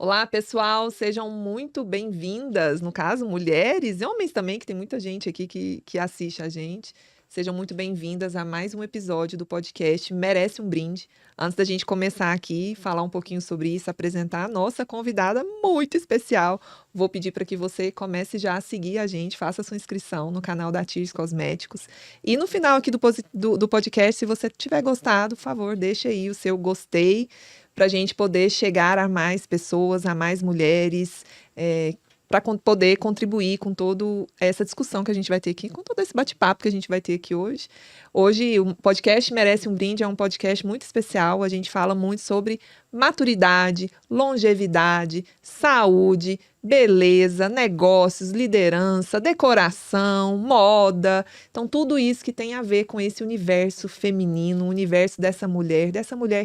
Olá, pessoal, sejam muito bem-vindas, no caso, mulheres e homens também, que tem muita gente aqui que assiste a gente. Sejam muito bem-vindas a mais um episódio do podcast Merece um Brinde. Antes da gente começar aqui, falar um pouquinho sobre isso, apresentar a nossa convidada muito especial, vou pedir para que você comece já a seguir a gente, faça sua inscrição no canal da Tears Cosméticos. E no final aqui do podcast, se você tiver gostado, por favor, deixe aí o seu gostei, para a gente poder chegar a mais pessoas, a mais mulheres, para poder contribuir com toda essa discussão que a gente vai ter aqui, com todo esse bate-papo que a gente vai ter aqui hoje. Hoje, o podcast Merece um Brinde é um podcast muito especial. A gente fala muito sobre maturidade, longevidade, saúde, beleza, negócios, liderança, decoração, moda. Então, tudo isso que tem a ver com esse universo feminino, o universo dessa mulher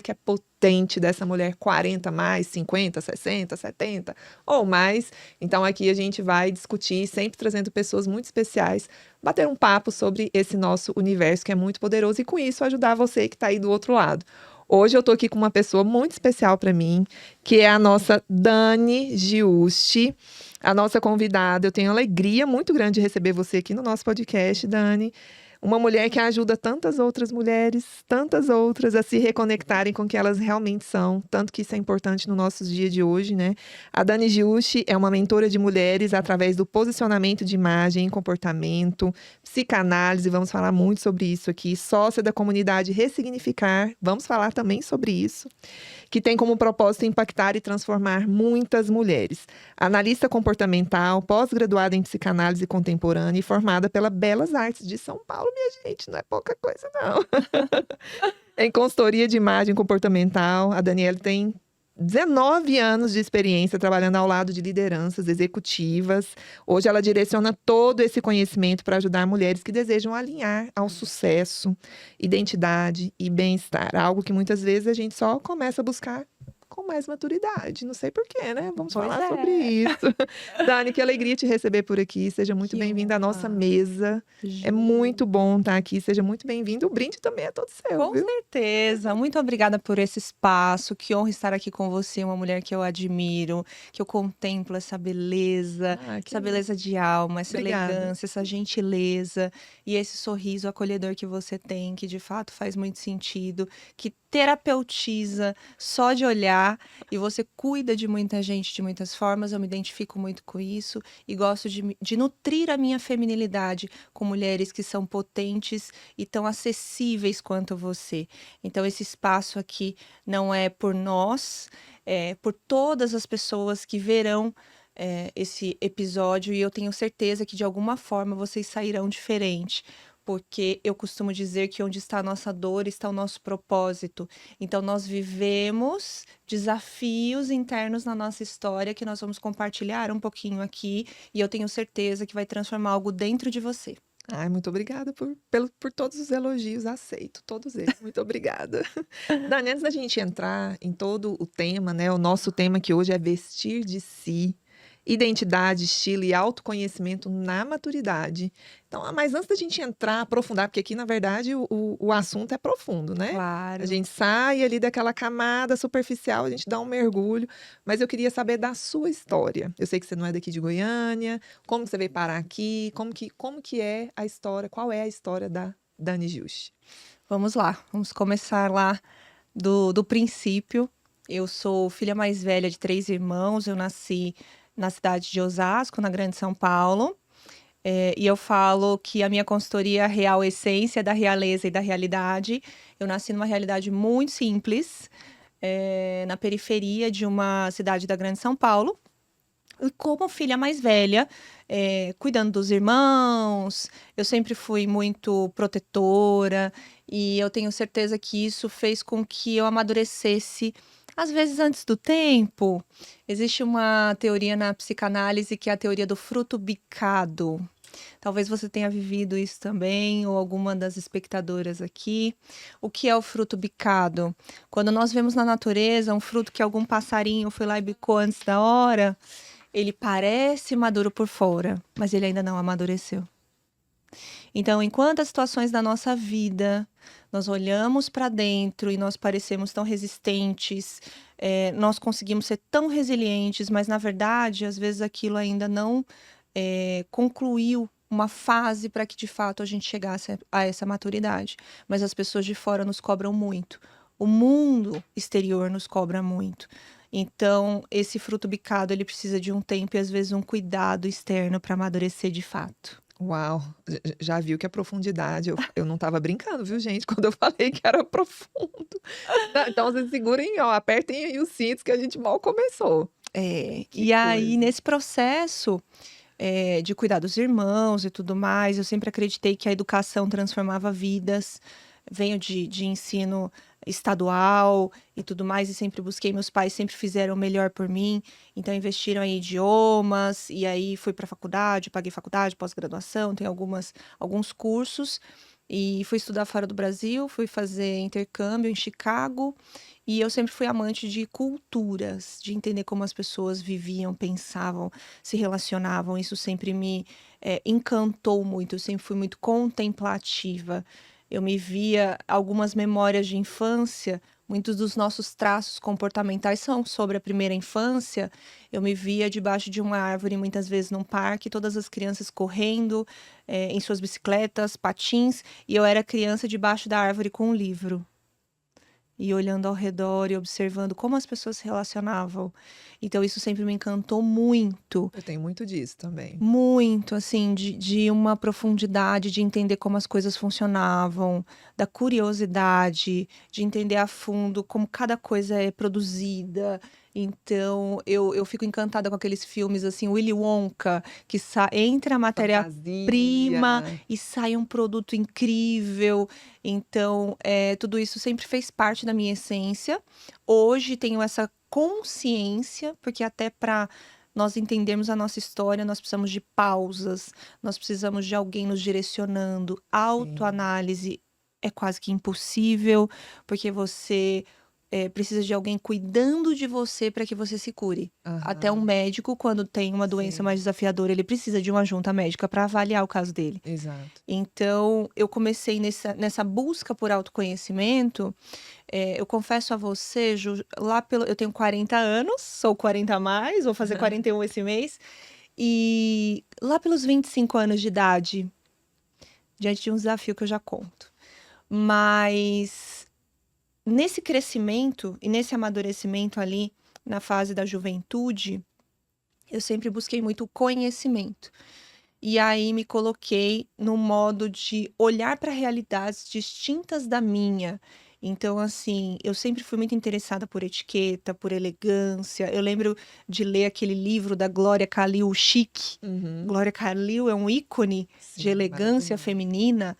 que é potente, dessa mulher 40 mais, 50, 60, 70 ou mais. Então, aqui a gente vai discutir, sempre trazendo pessoas muito especiais, bater um papo sobre esse nosso universo que é muito poderoso e, com isso, ajudar você que está aí do outro lado. Hoje eu estou aqui com uma pessoa muito especial para mim, que é a nossa Dani Giusti, a nossa convidada. Eu tenho alegria muito grande de receber você aqui no nosso podcast, Dani. Uma mulher que ajuda tantas outras mulheres, tantas outras, a se reconectarem com o que elas realmente são, tanto que isso é importante no nosso dia de hoje, né? A Dani Giusti é uma mentora de mulheres através do posicionamento de imagem e comportamento, psicanálise, vamos falar muito sobre isso aqui, sócia da comunidade Ressignificar, vamos falar também sobre isso, que tem como propósito impactar e transformar muitas mulheres. Analista comportamental, pós-graduada em psicanálise contemporânea e formada pela Belas Artes de São Paulo, minha gente, não é pouca coisa, não. Em consultoria de imagem comportamental, a Daniela tem 19 anos de experiência trabalhando ao lado de lideranças executivas. Hoje ela direciona todo esse conhecimento para ajudar mulheres que desejam alinhar ao sucesso, identidade e bem-estar. Algo que muitas vezes a gente só começa a buscar com mais maturidade. Não sei porquê, né? Vamos Pois falar sobre é. isso. Dani, que alegria te receber por aqui. Seja muito Que bem-vinda à nossa honra. mesa. É Ju. muito bom estar aqui. Seja muito bem-vindo. O brinde também é todo seu, Com viu? certeza. Muito obrigada por esse espaço. Que honra estar aqui com você, uma mulher que eu admiro, que eu contemplo Ah, que essa beleza de alma, essa obrigada. elegância, essa gentileza e esse sorriso acolhedor que você tem, que de fato faz muito sentido, que terapeutiza só de olhar e você cuida de muita gente de muitas formas. Eu me identifico muito com isso e gosto de nutrir a minha feminilidade com mulheres que são potentes e tão acessíveis quanto você. Então, esse espaço aqui não é por nós, é por todas as pessoas que verão esse episódio, e eu tenho certeza que de alguma forma vocês sairão diferente. Porque eu costumo dizer que onde está a nossa dor está o nosso propósito. Então, nós vivemos desafios internos na nossa história que nós vamos compartilhar um pouquinho aqui, e eu tenho certeza que vai transformar algo dentro de você. Ai, muito obrigada por todos os elogios, aceito todos eles. Muito obrigada. Dani, antes da gente entrar em todo o tema, né? O nosso tema que hoje é vestir de si, identidade, estilo e autoconhecimento na maturidade. Então, mas antes da gente entrar, aprofundar, porque aqui, na verdade, o assunto é profundo, né? A Claro. gente sai ali daquela camada superficial, a gente dá um mergulho, mas eu queria saber da sua história. Eu sei que você não é daqui de Goiânia, como que você veio parar aqui, como que é a história, qual é a história da Dani Giusti? Vamos lá, vamos começar lá do princípio. Eu sou filha mais velha de 3 irmãos, eu nasci na cidade de Osasco, na Grande São Paulo. E eu falo que a minha consultoria Real Essência é da realeza e da realidade. Eu nasci numa realidade muito simples, na periferia de uma cidade da Grande São Paulo. E como filha mais velha, cuidando dos irmãos, eu sempre fui muito protetora e eu tenho certeza que isso fez com que eu amadurecesse, às vezes antes do tempo. Existe uma teoria na psicanálise que é a teoria do fruto bicado. Talvez você tenha vivido isso também, ou alguma das espectadoras aqui. O que é o fruto bicado? Quando nós vemos na natureza um fruto que algum passarinho foi lá e bicou antes da hora, ele parece maduro por fora, mas ele ainda não amadureceu. Então, em quantas situações da nossa vida Nós olhamos para dentro e nós parecemos tão resistentes, nós conseguimos ser tão resilientes, mas na verdade, às vezes aquilo ainda não concluiu uma fase para que de fato a gente chegasse a essa maturidade. Mas as pessoas de fora nos cobram muito. O mundo exterior nos cobra muito. Então, esse fruto bicado, ele precisa de um tempo e às vezes um cuidado externo para amadurecer de fato. Uau, já viu que a profundidade, eu não estava brincando, viu, gente, quando eu falei que era profundo. Então vocês segurem, ó, apertem aí os cintos que a gente mal começou. Que E aí, coisa. nesse processo de cuidar dos irmãos e tudo mais, eu sempre acreditei que a educação transformava vidas. Venho de ensino estadual e tudo mais, e sempre busquei, meus pais sempre fizeram o melhor por mim, então investiram em idiomas, e aí fui para faculdade, paguei faculdade, pós-graduação, tem alguns cursos, e fui estudar fora do Brasil, fui fazer intercâmbio em Chicago, e eu sempre fui amante de culturas, de entender como as pessoas viviam, pensavam, se relacionavam, isso sempre me encantou muito, eu sempre fui muito contemplativa. Eu me via algumas memórias de infância, muitos dos nossos traços comportamentais são sobre a primeira infância. Eu me via debaixo de uma árvore, muitas vezes num parque, todas as crianças correndo em suas bicicletas, patins, e eu era criança debaixo da árvore com um livro. E olhando ao redor e observando como as pessoas se relacionavam. Então, isso sempre me encantou muito. Eu tenho muito disso também. Muito, assim, de uma profundidade, de entender como as coisas funcionavam, da curiosidade, de entender a fundo como cada coisa é produzida. Então, eu fico encantada com aqueles filmes, assim, Willy Wonka, que entra a matéria-prima Fantasia. e sai um produto incrível. Então, tudo isso sempre fez parte da minha essência. Hoje tenho essa consciência, porque até para nós entendermos a nossa história, nós precisamos de pausas, nós precisamos de alguém nos direcionando. Sim. Autoanálise é quase que impossível, porque você precisa de alguém cuidando de você para que você se cure. Até um Aham. médico, quando tem uma doença Sim. mais desafiadora, ele precisa de uma junta médica para avaliar o caso dele. Exato. Então, eu comecei nessa busca por autoconhecimento. Eu confesso a você, Ju, eu tenho 40 anos, sou 40 a mais, vou fazer 41 esse mês. E lá pelos 25 anos de idade, diante de um desafio que eu já conto. Mas nesse crescimento e nesse amadurecimento ali, na fase da juventude, eu sempre busquei muito conhecimento. E aí me coloquei no modo de olhar para realidades distintas da minha. Então, assim, eu sempre fui muito interessada por etiqueta, por elegância. Eu lembro de ler aquele livro da Glória Calil, Chique. Uhum. Glória Calil é um ícone de Sim, elegância maravilhoso. feminina.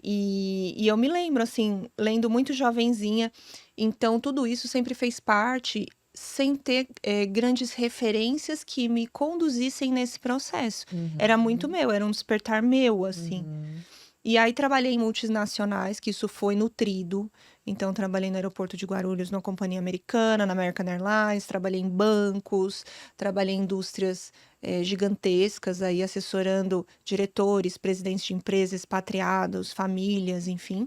E eu me lembro, assim, lendo muito jovenzinha. Então, tudo isso sempre fez parte, sem ter grandes referências que me conduzissem nesse processo. Era muito Uhum. meu, era um despertar meu, assim. Uhum. E aí trabalhei em multinacionais, que isso foi nutrido. Então, trabalhei no aeroporto de Guarulhos, numa companhia americana, na American Airlines, trabalhei em bancos, trabalhei em indústrias gigantescas, aí assessorando diretores, presidentes de empresas, expatriados, famílias, enfim.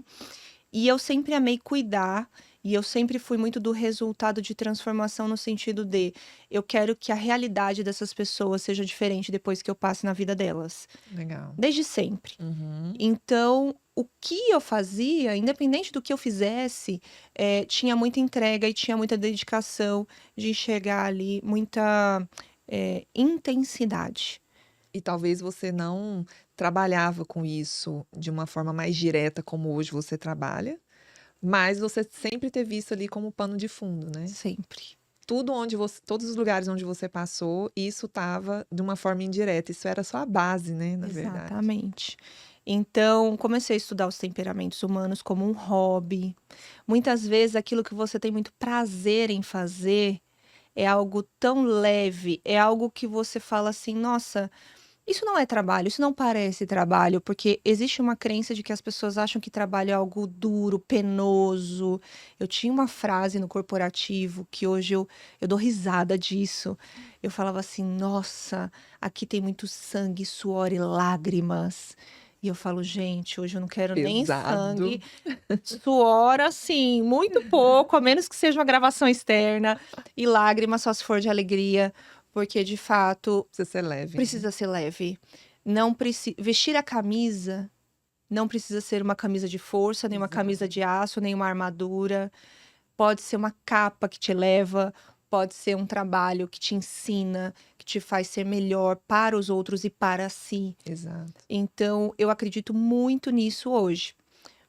E eu sempre amei cuidar, e eu sempre fui muito do resultado de transformação no sentido de eu quero que a realidade dessas pessoas seja diferente depois que eu passe na vida delas. Legal. Desde sempre. Uhum. Então, o que eu fazia, independente do que eu fizesse, tinha muita entrega e tinha muita dedicação de enxergar ali muita intensidade. E talvez você não trabalhava com isso de uma forma mais direta como hoje você trabalha, mas você sempre teve isso ali como pano de fundo, né? Sempre. Todos os lugares onde você passou, isso estava de uma forma indireta. Isso era só a base, né, na verdade. Exatamente. Então, comecei a estudar os temperamentos humanos como um hobby. Muitas vezes, aquilo que você tem muito prazer em fazer é algo tão leve, é algo que você fala assim: nossa, isso não é trabalho, isso não parece trabalho, porque existe uma crença de que as pessoas acham que trabalho é algo duro, penoso. Eu tinha uma frase no corporativo que hoje eu dou risada disso. Eu falava assim: nossa, aqui tem muito sangue, suor e lágrimas. E eu falo, gente, hoje eu não quero nem Pesado. sangue, suor, assim, muito pouco, a menos que seja uma gravação externa, e lágrimas só se for de alegria, porque de fato Precisa ser leve, né? precisa ser leve. Não precisa vestir a camisa não precisa ser uma camisa de força, nem uma camisa Exato. de aço, nem uma armadura. Pode ser uma capa que te eleva, pode ser um trabalho que te ensina, que te faz ser melhor para os outros e para si. Exato. Então, eu acredito muito nisso hoje.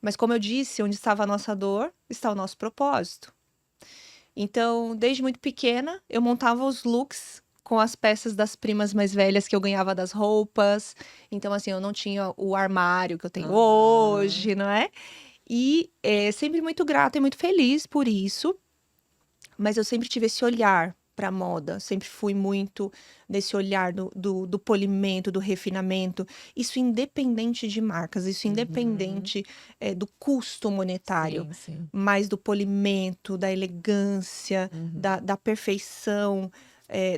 Mas como eu disse, onde estava a nossa dor, está o nosso propósito. Então, desde muito pequena, eu montava os looks com as peças das primas mais velhas que eu ganhava das roupas. Então, assim, eu não tinha o armário que eu tenho Aham. hoje, não é? E sempre muito grata e muito feliz por isso. Mas eu sempre tive esse olhar para a moda, sempre fui muito desse olhar do polimento, do refinamento. Isso independente de marcas, isso Uhum. independente do custo monetário, Sim, sim. mas do polimento, da elegância, Uhum. da perfeição,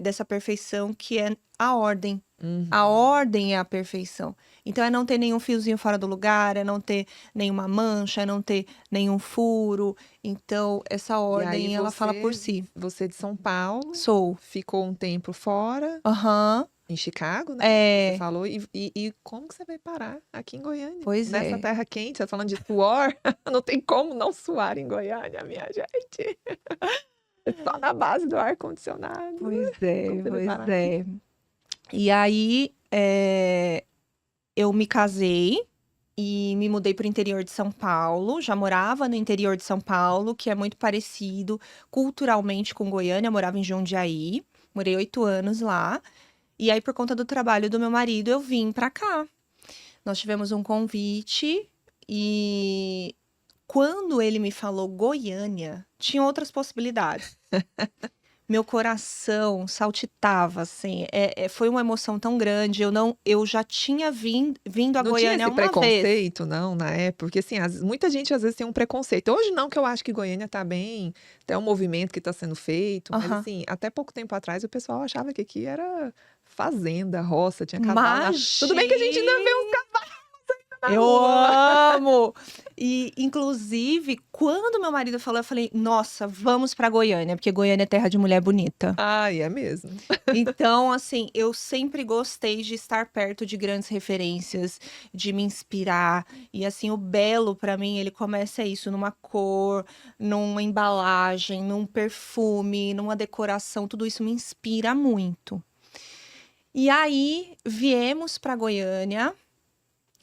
dessa perfeição que é a ordem. Uhum. A ordem é a perfeição. Então, é não ter nenhum fiozinho fora do lugar, é não ter nenhuma mancha, é não ter nenhum furo. Então, essa E aí ordem, ela fala por si. você é de São Paulo, Sou. ficou um tempo fora, Aham. em Chicago, né? Você É. falou. E como que você vai parar aqui em Goiânia? Pois Nessa é. terra quente, você tá falando de suor? Não tem como não suar em Goiânia, minha gente. É só na base do ar-condicionado. Pois é, Como você vai pois parar aqui? é. E aí, eu me casei e me mudei para o interior de São Paulo. Já morava no interior de São Paulo, que é muito parecido culturalmente com Goiânia. Eu morava em Jundiaí, morei 8 anos lá. E aí, por conta do trabalho do meu marido, eu vim para cá. Nós tivemos um convite e quando ele me falou Goiânia, tinha outras possibilidades. Meu coração saltitava, assim. Foi uma emoção tão grande. Eu já tinha vindo a Não tinha Goiânia esse uma vez. preconceito, não, na época? Porque, assim, muita gente às vezes tem um preconceito. Hoje não, que eu acho que Goiânia tá bem, tem um movimento que tá sendo feito, mas, Aham. assim, até pouco tempo atrás o pessoal achava que aqui era fazenda, roça, tinha cavalo na... Tudo bem que a gente ainda vê uns cavalos na Eu rua. amo! E, inclusive, quando meu marido falou, eu falei, nossa, vamos pra Goiânia, porque Goiânia é terra de mulher bonita. Ai, é mesmo. Então, assim, eu sempre gostei de estar perto de grandes referências, de me inspirar. E, assim, o belo, pra mim, ele começa isso, numa cor, numa embalagem, num perfume, numa decoração, tudo isso me inspira muito. E aí, viemos pra Goiânia.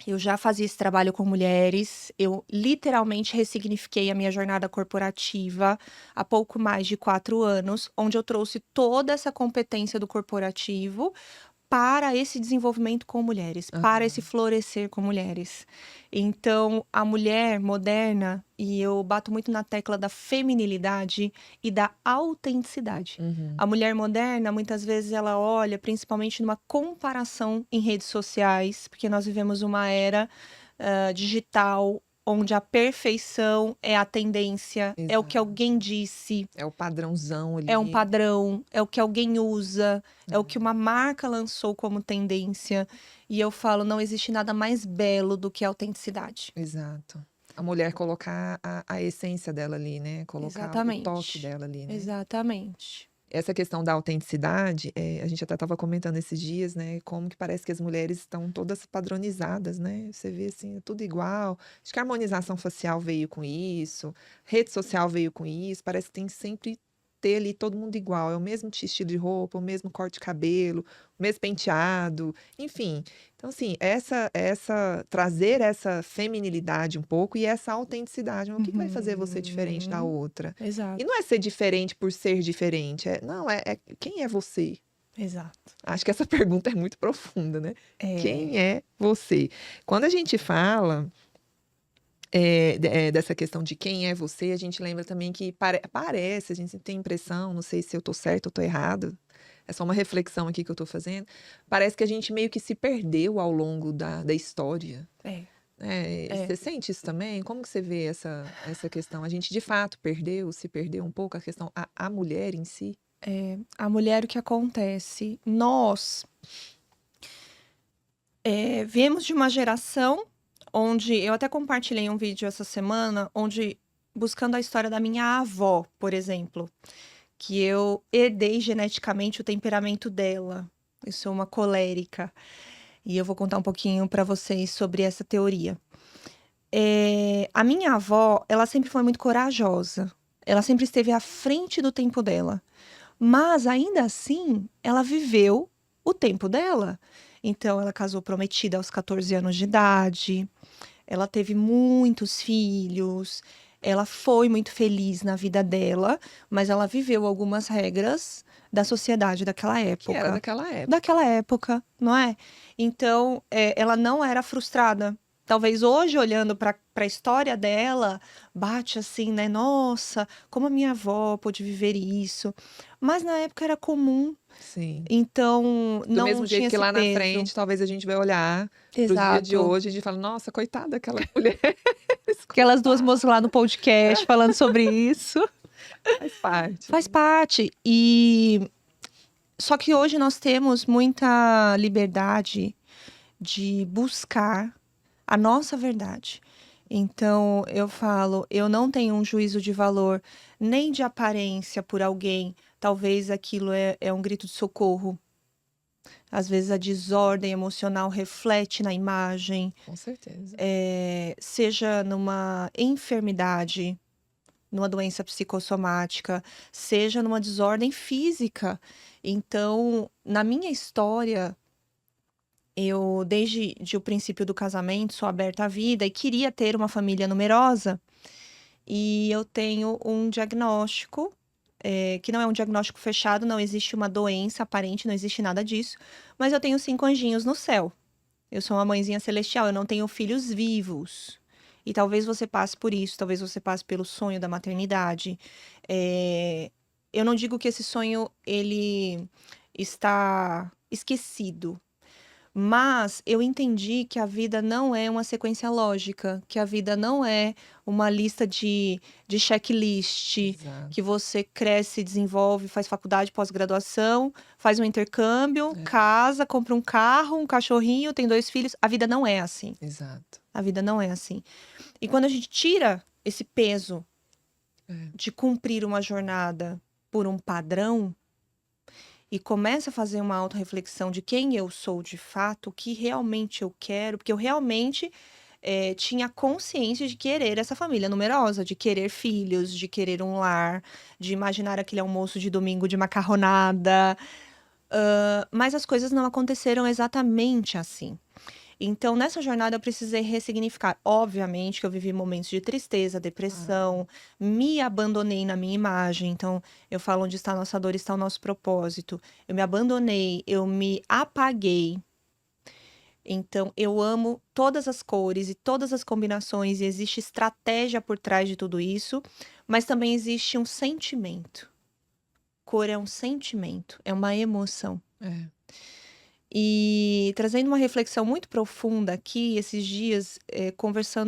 Eu já fazia esse trabalho com mulheres. Eu literalmente ressignifiquei a minha jornada corporativa há pouco mais de 4 anos, onde eu trouxe toda essa competência do corporativo para esse desenvolvimento com mulheres, para esse Aham. florescer com mulheres. Então, a mulher moderna, e eu bato muito na tecla da feminilidade e da autenticidade. Uhum. A mulher moderna, muitas vezes, ela olha principalmente numa comparação em redes sociais, porque nós vivemos uma era digital, onde a perfeição é a tendência, é o que Exato. alguém disse, É o padrãozão é um ali. padrão, é o que alguém usa, é o que uma marca lançou como tendência. E eu falo, não existe nada mais belo do que a autenticidade. Exato. A mulher colocar a essência dela ali, né? Colocar o toque Exatamente. dela ali, né? Exatamente. Essa questão da autenticidade, a gente até estava comentando esses dias, né? Como que parece que as mulheres estão todas padronizadas, né? Você vê assim, é tudo igual. Acho que a harmonização facial veio com isso, rede social veio com isso. Parece que tem que sempre ter ali todo mundo igual. É o mesmo estilo de roupa, o mesmo corte de cabelo, o mesmo penteado, enfim. Então, assim, trazer essa feminilidade um pouco e essa autenticidade. O que vai fazer você diferente da Uhum. outra? E Exato. não é ser diferente por ser diferente, não, é quem é você? Exato. Acho que essa pergunta é muito profunda, né? É. Quem é você? Quando a gente fala dessa questão de quem é você, a gente lembra também que parece, a gente tem a impressão, não sei se eu tô certo ou tô errado, é só uma reflexão aqui que eu tô fazendo, parece que a gente meio que se perdeu ao longo da história. É. Você sente isso também? Como que você vê essa questão? A gente de fato se perdeu um pouco a questão, a mulher em si? A mulher, o que acontece? Nós Viemos de uma geração onde eu até compartilhei um vídeo essa semana, onde buscando a história da minha avó, por exemplo, que eu herdei geneticamente o temperamento dela. Eu sou uma colérica e eu vou contar um pouquinho para vocês sobre essa teoria. A minha avó, ela sempre foi muito corajosa. Ela sempre esteve à frente do tempo dela. Mas ainda assim, ela viveu o tempo dela. Então, ela casou prometida aos 14 anos de idade. Ela teve muitos filhos. Ela foi muito feliz na vida dela, mas ela viveu algumas regras da sociedade daquela Que era época. daquela época. Daquela época, não é? Então, ela não era frustrada. Talvez hoje, olhando para a história dela, bate assim, né? Nossa, como a minha avó pôde viver isso. Mas na época era comum, Sim. então Do não mesmo jeito tinha que esse lá na peso. frente, talvez a gente vai olhar pro dia de Exato. hoje e a gente fala, nossa, coitada daquela mulher. Aquelas duas moças lá no podcast falando sobre isso. Faz parte. Faz parte. Só que hoje nós temos muita liberdade de buscar a nossa verdade. Então, eu falo, eu não tenho um juízo de valor nem de aparência por alguém. Talvez aquilo é um grito de socorro. Às vezes a desordem emocional reflete na imagem, Com certeza. seja numa enfermidade, numa doença psicossomática, seja numa desordem física. Então, na minha história, eu, desde o princípio do casamento, sou aberta à vida e queria ter uma família numerosa. E eu tenho um diagnóstico, que não é um diagnóstico fechado, não existe uma doença aparente, não existe nada disso. Mas eu tenho 5 anjinhos no céu. Eu sou uma mãezinha celestial, eu não tenho filhos vivos. E talvez você passe por isso, talvez você passe pelo sonho da maternidade. Eu não digo que esse sonho, ele está esquecido. Mas eu entendi que a vida não é uma sequência lógica, que a vida não é uma lista de checklist, Exato. que você cresce, desenvolve, faz faculdade, pós-graduação, faz um intercâmbio, casa, compra um carro, um cachorrinho, tem 2 filhos. A vida não é assim. Exato. A vida não é assim. E quando a gente tira esse peso de cumprir uma jornada por um padrão, e começa a fazer uma autorreflexão de quem eu sou de fato, o que realmente eu quero, porque eu realmente tinha consciência de querer essa família numerosa, de querer filhos, de querer um lar, de imaginar aquele almoço de domingo de macarronada. Mas as coisas não aconteceram exatamente assim. Então, nessa jornada, eu precisei ressignificar. Obviamente que eu vivi momentos de tristeza, depressão, me abandonei na minha imagem. Então, eu falo, onde está a nossa dor, está o nosso propósito. Eu me abandonei, eu me apaguei. Então, eu amo todas as cores e todas as combinações, e existe estratégia por trás de tudo isso, mas também existe um sentimento. Cor é um sentimento, é uma emoção. E trazendo uma reflexão muito profunda aqui, esses dias, converso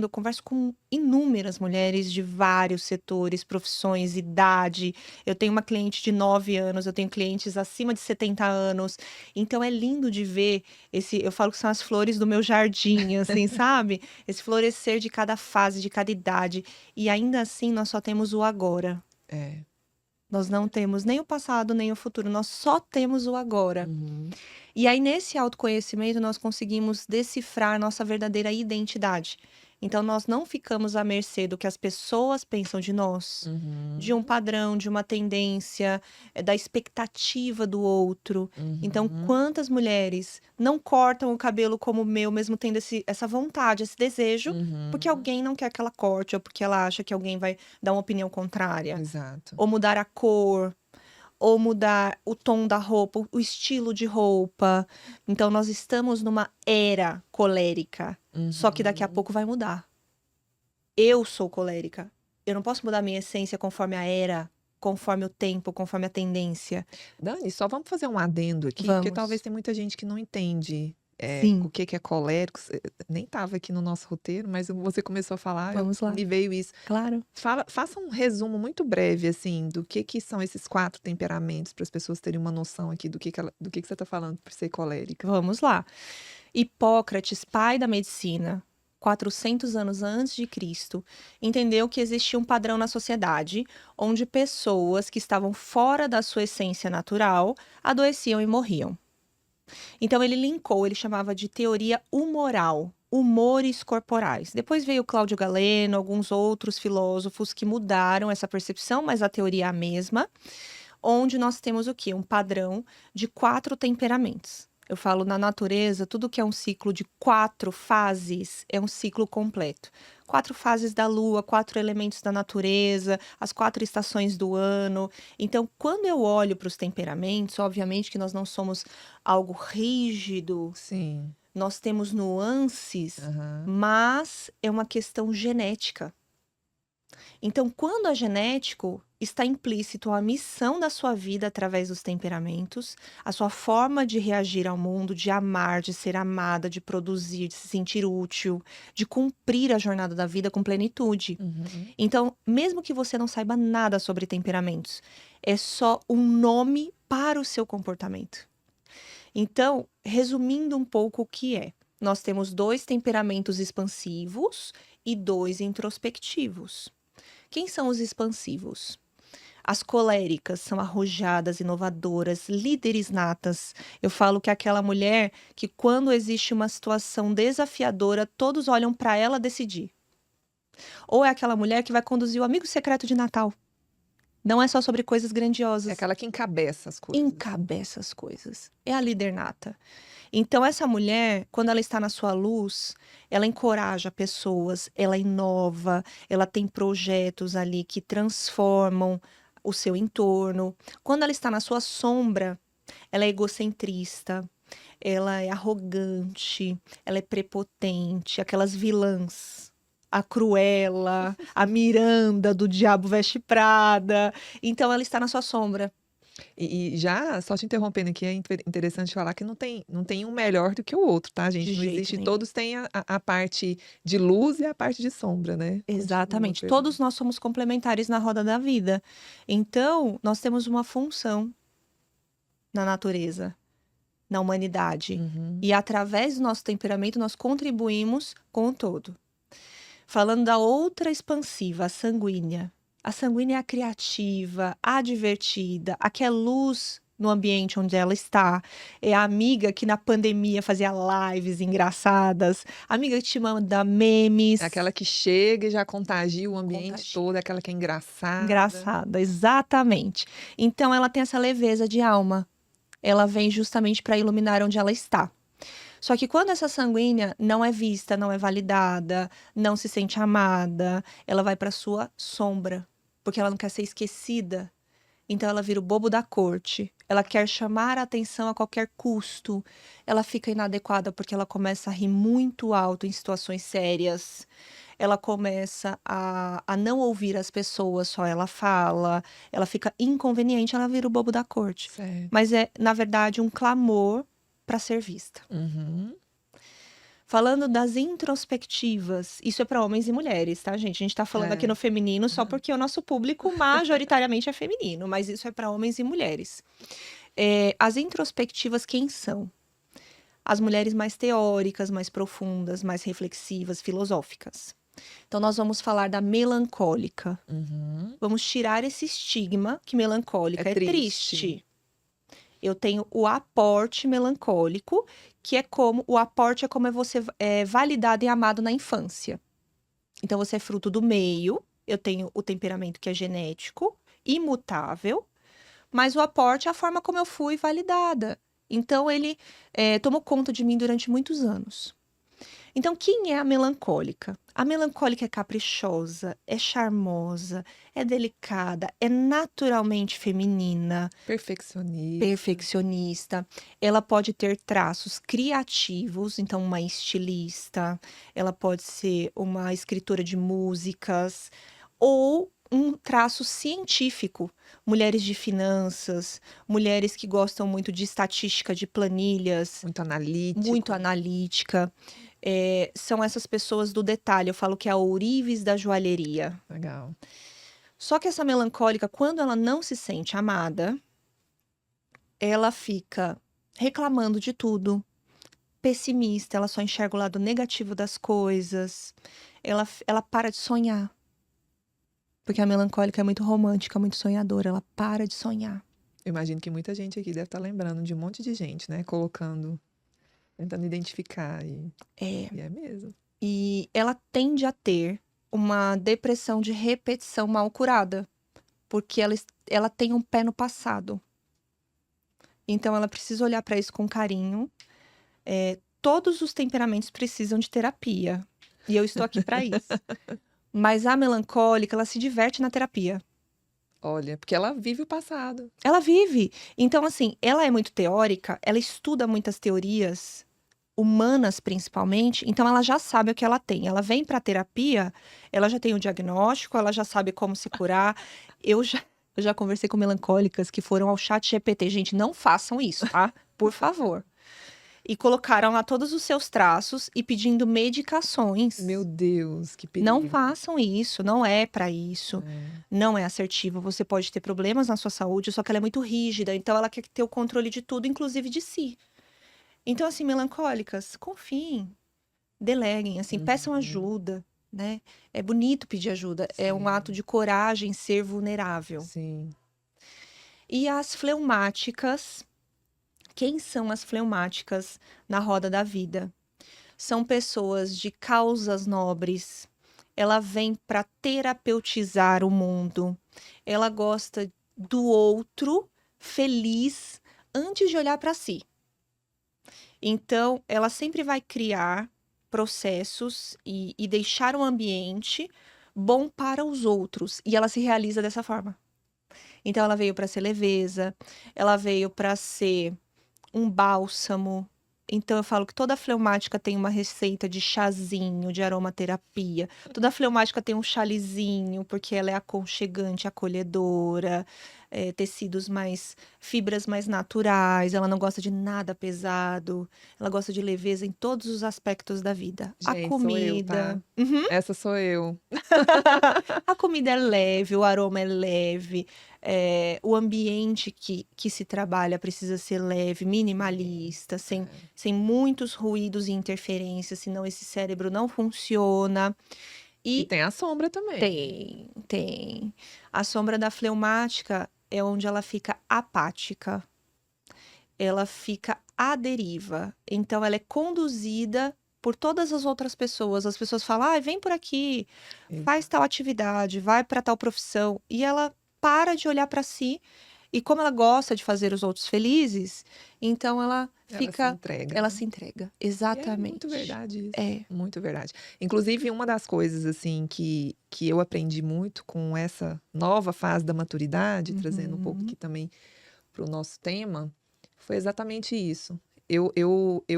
com inúmeras mulheres de vários setores, profissões, idade. Eu tenho uma cliente de 9 anos, eu tenho clientes acima de 70 anos. Então é lindo de ver eu falo que são as flores do meu jardim, assim, sabe? Esse florescer de cada fase, de cada idade. E ainda assim, nós só temos o agora. Nós não temos nem o passado, nem o futuro, nós só temos o agora. E aí, nesse autoconhecimento, nós conseguimos decifrar nossa verdadeira identidade. Então, nós não ficamos à mercê do que as pessoas pensam de nós, de um padrão, de uma tendência, da expectativa do outro. Então, quantas mulheres não cortam o cabelo como o meu, mesmo tendo essa vontade, esse desejo, porque alguém não quer que ela corte, ou porque ela acha que alguém vai dar uma opinião contrária. Exato. Ou mudar a cor, ou mudar o tom da roupa, o estilo de roupa. Então, nós estamos numa era colérica. Só que daqui a pouco vai mudar. Eu sou colérica. Eu não posso mudar minha essência conforme a era, conforme o tempo, conforme a tendência. Dani, só vamos fazer um adendo aqui, porque talvez tem muita gente que não entende Sim, o que que é colérico. Nem estava aqui no nosso roteiro, mas você começou a falar, vamos lá. me veio isso. Claro. Faça um resumo muito breve, assim, do que são esses 4 temperamentos, para as pessoas terem uma noção aqui do que você está falando por ser colérica. Vamos lá. Hipócrates, pai da medicina, 400 anos antes de Cristo, entendeu que existia um padrão na sociedade onde pessoas que estavam fora da sua essência natural adoeciam e morriam. Então ele linkou, ele chamava de teoria humoral, humores corporais. Depois veio Cláudio Galeno, alguns outros filósofos que mudaram essa percepção, mas a teoria é a mesma, onde nós temos o quê? Um padrão de 4 temperamentos. Eu falo na natureza, tudo que é um ciclo de 4 fases é um ciclo completo. 4 fases da lua, 4 elementos da natureza, as 4 estações do ano. Então, quando eu olho para os temperamentos, obviamente que nós não somos algo rígido, Sim. nós temos nuances, Aham. mas é uma questão genética. Então, quando é genético, está implícito a missão da sua vida através dos temperamentos, a sua forma de reagir ao mundo, de amar, de ser amada, de produzir, de se sentir útil, de cumprir a jornada da vida com plenitude. Uhum. Então, mesmo que você não saiba nada sobre temperamentos, é só um nome para o seu comportamento. Então, resumindo um pouco o que é, nós temos 2 temperamentos expansivos e 2 introspectivos. Quem são os expansivos? As coléricas são arrojadas, inovadoras, líderes natas. Eu falo que é aquela mulher que, quando existe uma situação desafiadora, todos olham para ela decidir. Ou é aquela mulher que vai conduzir o amigo secreto de Natal. Não é só sobre coisas É grandiosas. aquela que encabeça as coisas. Encabeça as coisas. É a líder nata. Então, essa mulher, quando ela está na sua luz, ela encoraja pessoas, ela inova, ela tem projetos ali que transformam o seu entorno. Quando ela está na sua sombra, ela é egocentrista, ela é arrogante, ela é prepotente, aquelas vilãs. A Cruella, a Miranda do Diabo Veste Prada. Então, ela está na sua sombra. E já, só te interrompendo aqui, é interessante falar que não tem um melhor do que o outro, tá, gente? De Não jeito existe, nenhum. todos têm a parte de luz e a parte de sombra, né? Continua Exatamente. a Todos pergunta. nós somos complementares na roda da vida. Então, nós temos uma função na natureza, na humanidade. Uhum. E através do nosso temperamento, nós contribuímos com o todo. Falando da outra expansiva, a sanguínea. A sanguínea é a criativa, a divertida, a que é luz no ambiente onde ela está. É a amiga que na pandemia fazia lives engraçadas, a amiga que te manda memes. É aquela que chega e já contagia o ambiente Contagia. todo, é aquela que é engraçada. Engraçada, exatamente. Então ela tem essa leveza de alma. Ela vem justamente para iluminar onde ela está. Só que quando essa sanguínea não é vista, não é validada, não se sente amada, ela vai para sua sombra, porque ela não quer ser esquecida. Então ela vira o bobo da corte. Ela quer chamar a atenção a qualquer custo. Ela fica inadequada porque ela começa a rir muito alto em situações sérias. Ela começa a não ouvir as pessoas, só ela fala. Ela fica inconveniente, ela vira o bobo da corte. Certo. Mas é, na verdade, um clamor para ser vista. Uhum. Falando das introspectivas, isso é para homens e mulheres, tá, gente? A gente tá falando aqui no feminino só porque o nosso público majoritariamente é feminino, mas isso é para homens e mulheres. As introspectivas, quem são? As mulheres mais teóricas, mais profundas, mais reflexivas, filosóficas. Então, nós vamos falar da melancólica. Uhum. Vamos tirar esse estigma que melancólica É é triste. triste. Eu tenho o aporte melancólico, que é como o aporte é como você é validado e amado na infância. Então você é fruto do meio. Eu tenho o temperamento que é genético, imutável, mas o aporte é a forma como eu fui validada. Então ele tomou conta de mim durante muitos anos. Então, quem é a melancólica? A melancólica é caprichosa, é charmosa, é delicada, é naturalmente feminina, Perfeccionista. perfeccionista. Ela pode ter traços criativos, então uma estilista, ela pode ser uma escritora de músicas, ou um traço científico. Mulheres de finanças, mulheres que gostam muito de estatística, de planilhas, Muito muito analítico. analítica. São essas pessoas do detalhe. Eu falo que é a ourives da joalheria. Legal. Só que essa melancólica, quando ela não se sente amada, ela fica reclamando de tudo, pessimista, ela só enxerga o lado negativo das coisas, ela para de sonhar. Porque a melancólica é muito romântica, muito sonhadora, ela para de sonhar. Eu imagino que muita gente aqui deve estar lembrando de um monte de gente, né? Colocando, tentando identificar. É, E é mesmo. e ela tende a ter uma depressão de repetição mal curada, porque ela tem um pé no passado. Então ela precisa olhar para isso com carinho. Todos os temperamentos precisam de terapia. E eu estou aqui para isso. Mas a melancólica, ela se diverte na terapia. Olha, porque ela vive o passado. Ela vive. Então, assim, ela é muito teórica, ela estuda muitas teorias, humanas principalmente, então ela já sabe o que ela tem. Ela vem para terapia, ela já tem o diagnóstico, ela já sabe como se curar. Eu já conversei com melancólicas que foram ao chat GPT. Gente, não façam isso, tá? Por favor. E colocaram lá todos os seus traços e pedindo medicações. Meu Deus, que Não perigo. façam isso, não é para isso. É. Não é assertivo. Você pode ter problemas na sua saúde, só que ela é muito rígida, então ela quer ter o controle de tudo, inclusive de si. Então, assim, melancólicas, confiem, deleguem, assim, peçam Uhum. ajuda, né? É bonito pedir ajuda, é um ato Sim, de coragem ser vulnerável. sim. E as fleumáticas, quem são as fleumáticas na roda da vida? São pessoas de causas nobres. Ela vem para terapeutizar o mundo. Ela gosta do outro feliz antes de olhar para si. Então, ela sempre vai criar processos e deixar um ambiente bom para os outros. E ela se realiza dessa forma. Então, ela veio para ser leveza, ela veio para ser um bálsamo. Então, eu falo que toda fleumática tem uma receita de chazinho, de aromaterapia. Toda fleumática tem um chalezinho, porque ela é aconchegante, acolhedora. Tecidos mais, fibras mais naturais. Ela não gosta de nada pesado. Ela gosta de leveza em todos os aspectos da vida. A Gente, sou eu, tá? comida. Uhum. Essa sou eu. A comida é leve, o aroma é leve, o ambiente que se trabalha precisa ser leve, minimalista, sem muitos ruídos e interferências, senão esse cérebro não funciona. E E tem a sombra também. tem. A sombra da fleumática é onde ela fica apática, ela fica à deriva. Então, ela é conduzida por todas as outras pessoas. As pessoas falam, ah, vem por aqui, faz tal atividade, vai para tal profissão. E ela para de olhar para si. E como ela gosta de fazer os outros felizes, então ela Ela se fica, entrega, ela né? se entrega. E é muito Exatamente. verdade isso. É. Muito verdade. Inclusive, uma das coisas, assim, que eu aprendi muito com essa nova fase da maturidade, trazendo um pouco Uhum. aqui também para o nosso tema, foi exatamente isso. Eu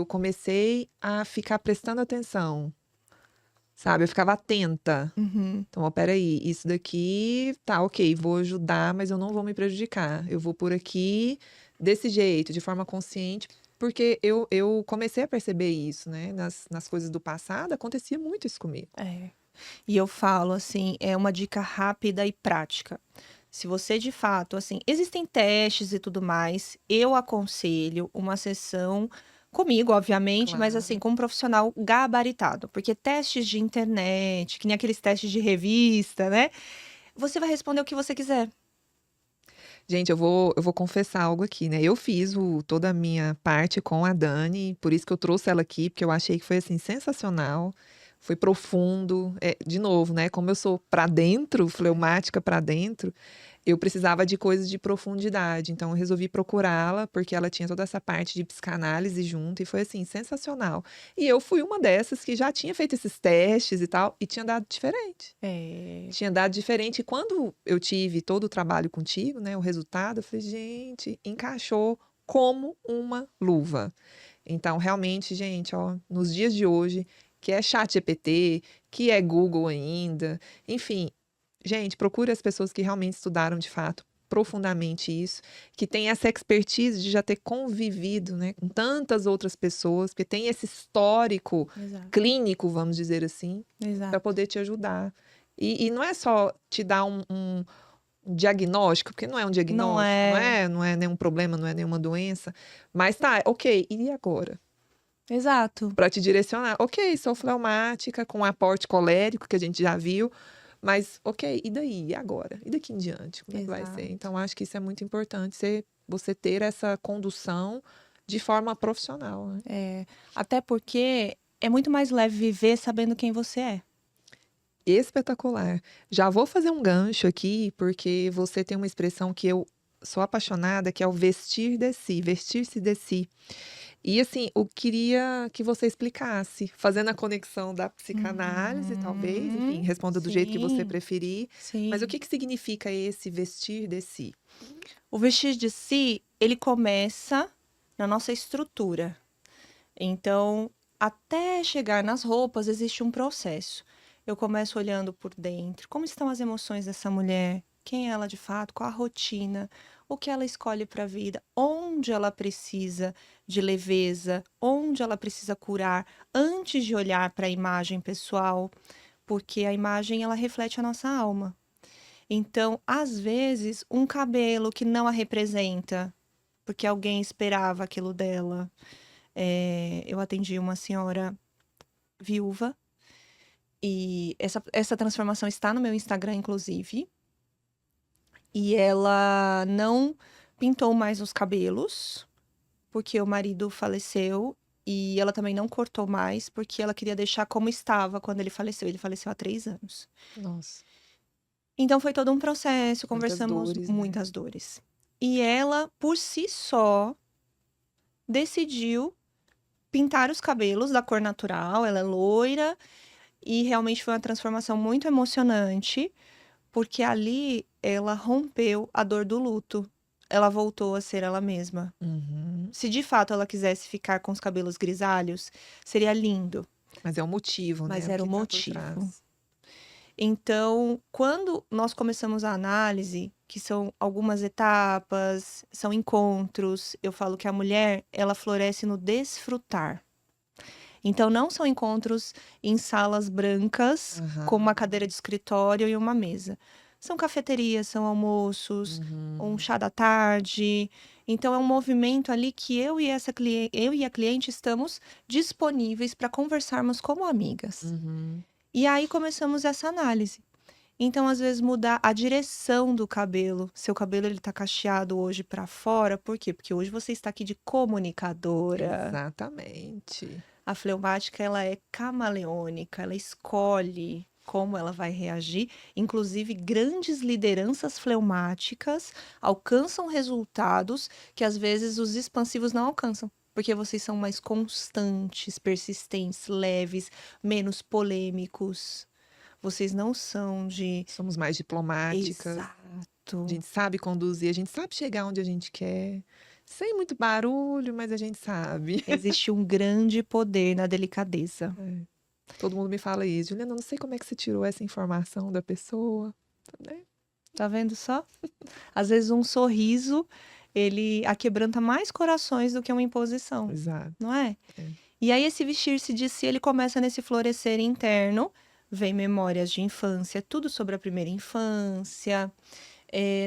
comecei a ficar prestando atenção, sabe? Eu ficava atenta. Uhum. Então, ó, peraí, isso daqui tá ok, vou ajudar, mas eu não vou me prejudicar. Eu vou por aqui desse jeito, de forma consciente, porque eu comecei a perceber isso, né? Nas coisas do passado, acontecia muito isso comigo. É. E eu falo assim, é uma dica rápida e prática. Se você de fato, assim, existem testes e tudo mais, eu aconselho uma sessão comigo, obviamente, mas assim, Claro. com um profissional gabaritado, porque testes de internet, que nem aqueles testes de revista, né? Você vai responder o que você quiser. Gente, eu vou confessar algo aqui, né? Eu fiz toda a minha parte com a Dani, por isso que eu trouxe ela aqui, porque eu achei que foi assim sensacional, foi profundo. De novo, né? Como eu sou pra dentro, fleumática pra dentro, eu precisava de coisas de profundidade. Então, eu resolvi procurá-la, porque ela tinha toda essa parte de psicanálise junto, e foi assim, sensacional. E eu fui uma dessas que já tinha feito esses testes e tal, e tinha dado diferente. É, Tinha dado diferente. E quando eu tive todo o trabalho contigo, né, o resultado, eu falei, gente, encaixou como uma luva. Então, realmente, gente, ó, nos dias de hoje, que é chat GPT, que é Google ainda, enfim, Gente, procure as pessoas que realmente estudaram de fato profundamente isso, que tem essa expertise de já ter convivido, né, com tantas outras pessoas, que tem esse histórico Exato, clínico, vamos dizer assim, para exato. poder te ajudar. E não é só te dar um diagnóstico, porque não é um Não diagnóstico, é. não é nenhum problema, não é nenhuma doença, mas tá, ok, e agora? Exato. Para te direcionar, ok, sou fleumática, com aporte colérico, que a gente já viu, mas ok, e daí? E agora? E daqui em diante? Como é que vai ser? Exato. Então, acho que isso é muito importante, você ter essa condução de forma profissional, né? É, até porque é muito mais leve viver sabendo quem você é. Espetacular. Já vou fazer um gancho aqui, porque você tem uma expressão que eu sou apaixonada, que é o vestir de si, vestir-se de si. E assim, eu queria que você explicasse, fazendo a conexão da psicanálise, talvez, enfim, responda do jeito que você Sim, preferir, mas o sim. que significa esse vestir de si? O vestir de si, ele começa na nossa estrutura. Então, até chegar nas roupas, existe um processo. Eu começo olhando por dentro, como estão as emoções dessa mulher, quem é ela de fato, qual a rotina, o que ela escolhe para a vida, onde ela precisa de leveza, onde ela precisa curar, antes de olhar para a imagem pessoal, porque a imagem ela reflete a nossa alma. Então, às vezes, um cabelo que não a representa, porque alguém esperava aquilo dela. Eu atendi uma senhora viúva e essa transformação está no meu Instagram, inclusive. E ela não pintou mais os cabelos, porque o marido faleceu. E ela também não cortou mais, porque ela queria deixar como estava quando ele faleceu. Ele faleceu há 3 anos. Nossa, Então foi todo um processo, muitas conversamos dores, né? muitas dores. E ela, por si só, decidiu pintar os cabelos da cor natural. Ela é loira e realmente foi uma transformação muito emocionante, porque ali ela rompeu a dor do luto. Ela voltou a ser ela mesma. Uhum. Se de fato ela quisesse ficar com os cabelos grisalhos, seria lindo, Mas é o motivo, mas né? O era o que está por motivo. trás. Então, quando nós começamos a análise, que são algumas etapas, são encontros, eu falo que a mulher, ela floresce no desfrutar. Então, não são encontros em salas brancas, com uma Aham. cadeira de escritório e uma mesa. São cafeterias, são almoços, um Uhum. chá da tarde. Então, é um movimento ali que eu e a cliente estamos disponíveis para conversarmos como amigas. Uhum. E aí começamos essa análise. Então, às vezes, mudar a direção do cabelo. Seu cabelo ele tá cacheado hoje para fora, por quê? Porque hoje você está aqui de comunicadora. Exatamente. A fleumática, ela é camaleônica, ela escolhe como ela vai reagir. Inclusive, grandes lideranças fleumáticas alcançam resultados que às vezes os expansivos não alcançam. Porque vocês são mais constantes, persistentes, leves, menos polêmicos. Vocês não são de. Somos mais diplomáticas. A Exato. gente sabe conduzir, a gente sabe chegar onde a gente quer, sem muito barulho, mas a gente sabe. Existe um grande poder na delicadeza. É. Todo mundo me fala isso. Juliana, eu não sei como é que você tirou essa informação da pessoa, né? Tá vendo só? Às vezes um sorriso, ele aquebranta mais corações do que uma imposição, Exato. não é? É. E aí esse vestir-se de si, ele começa nesse florescer interno, vem memórias de infância, tudo sobre a primeira infância.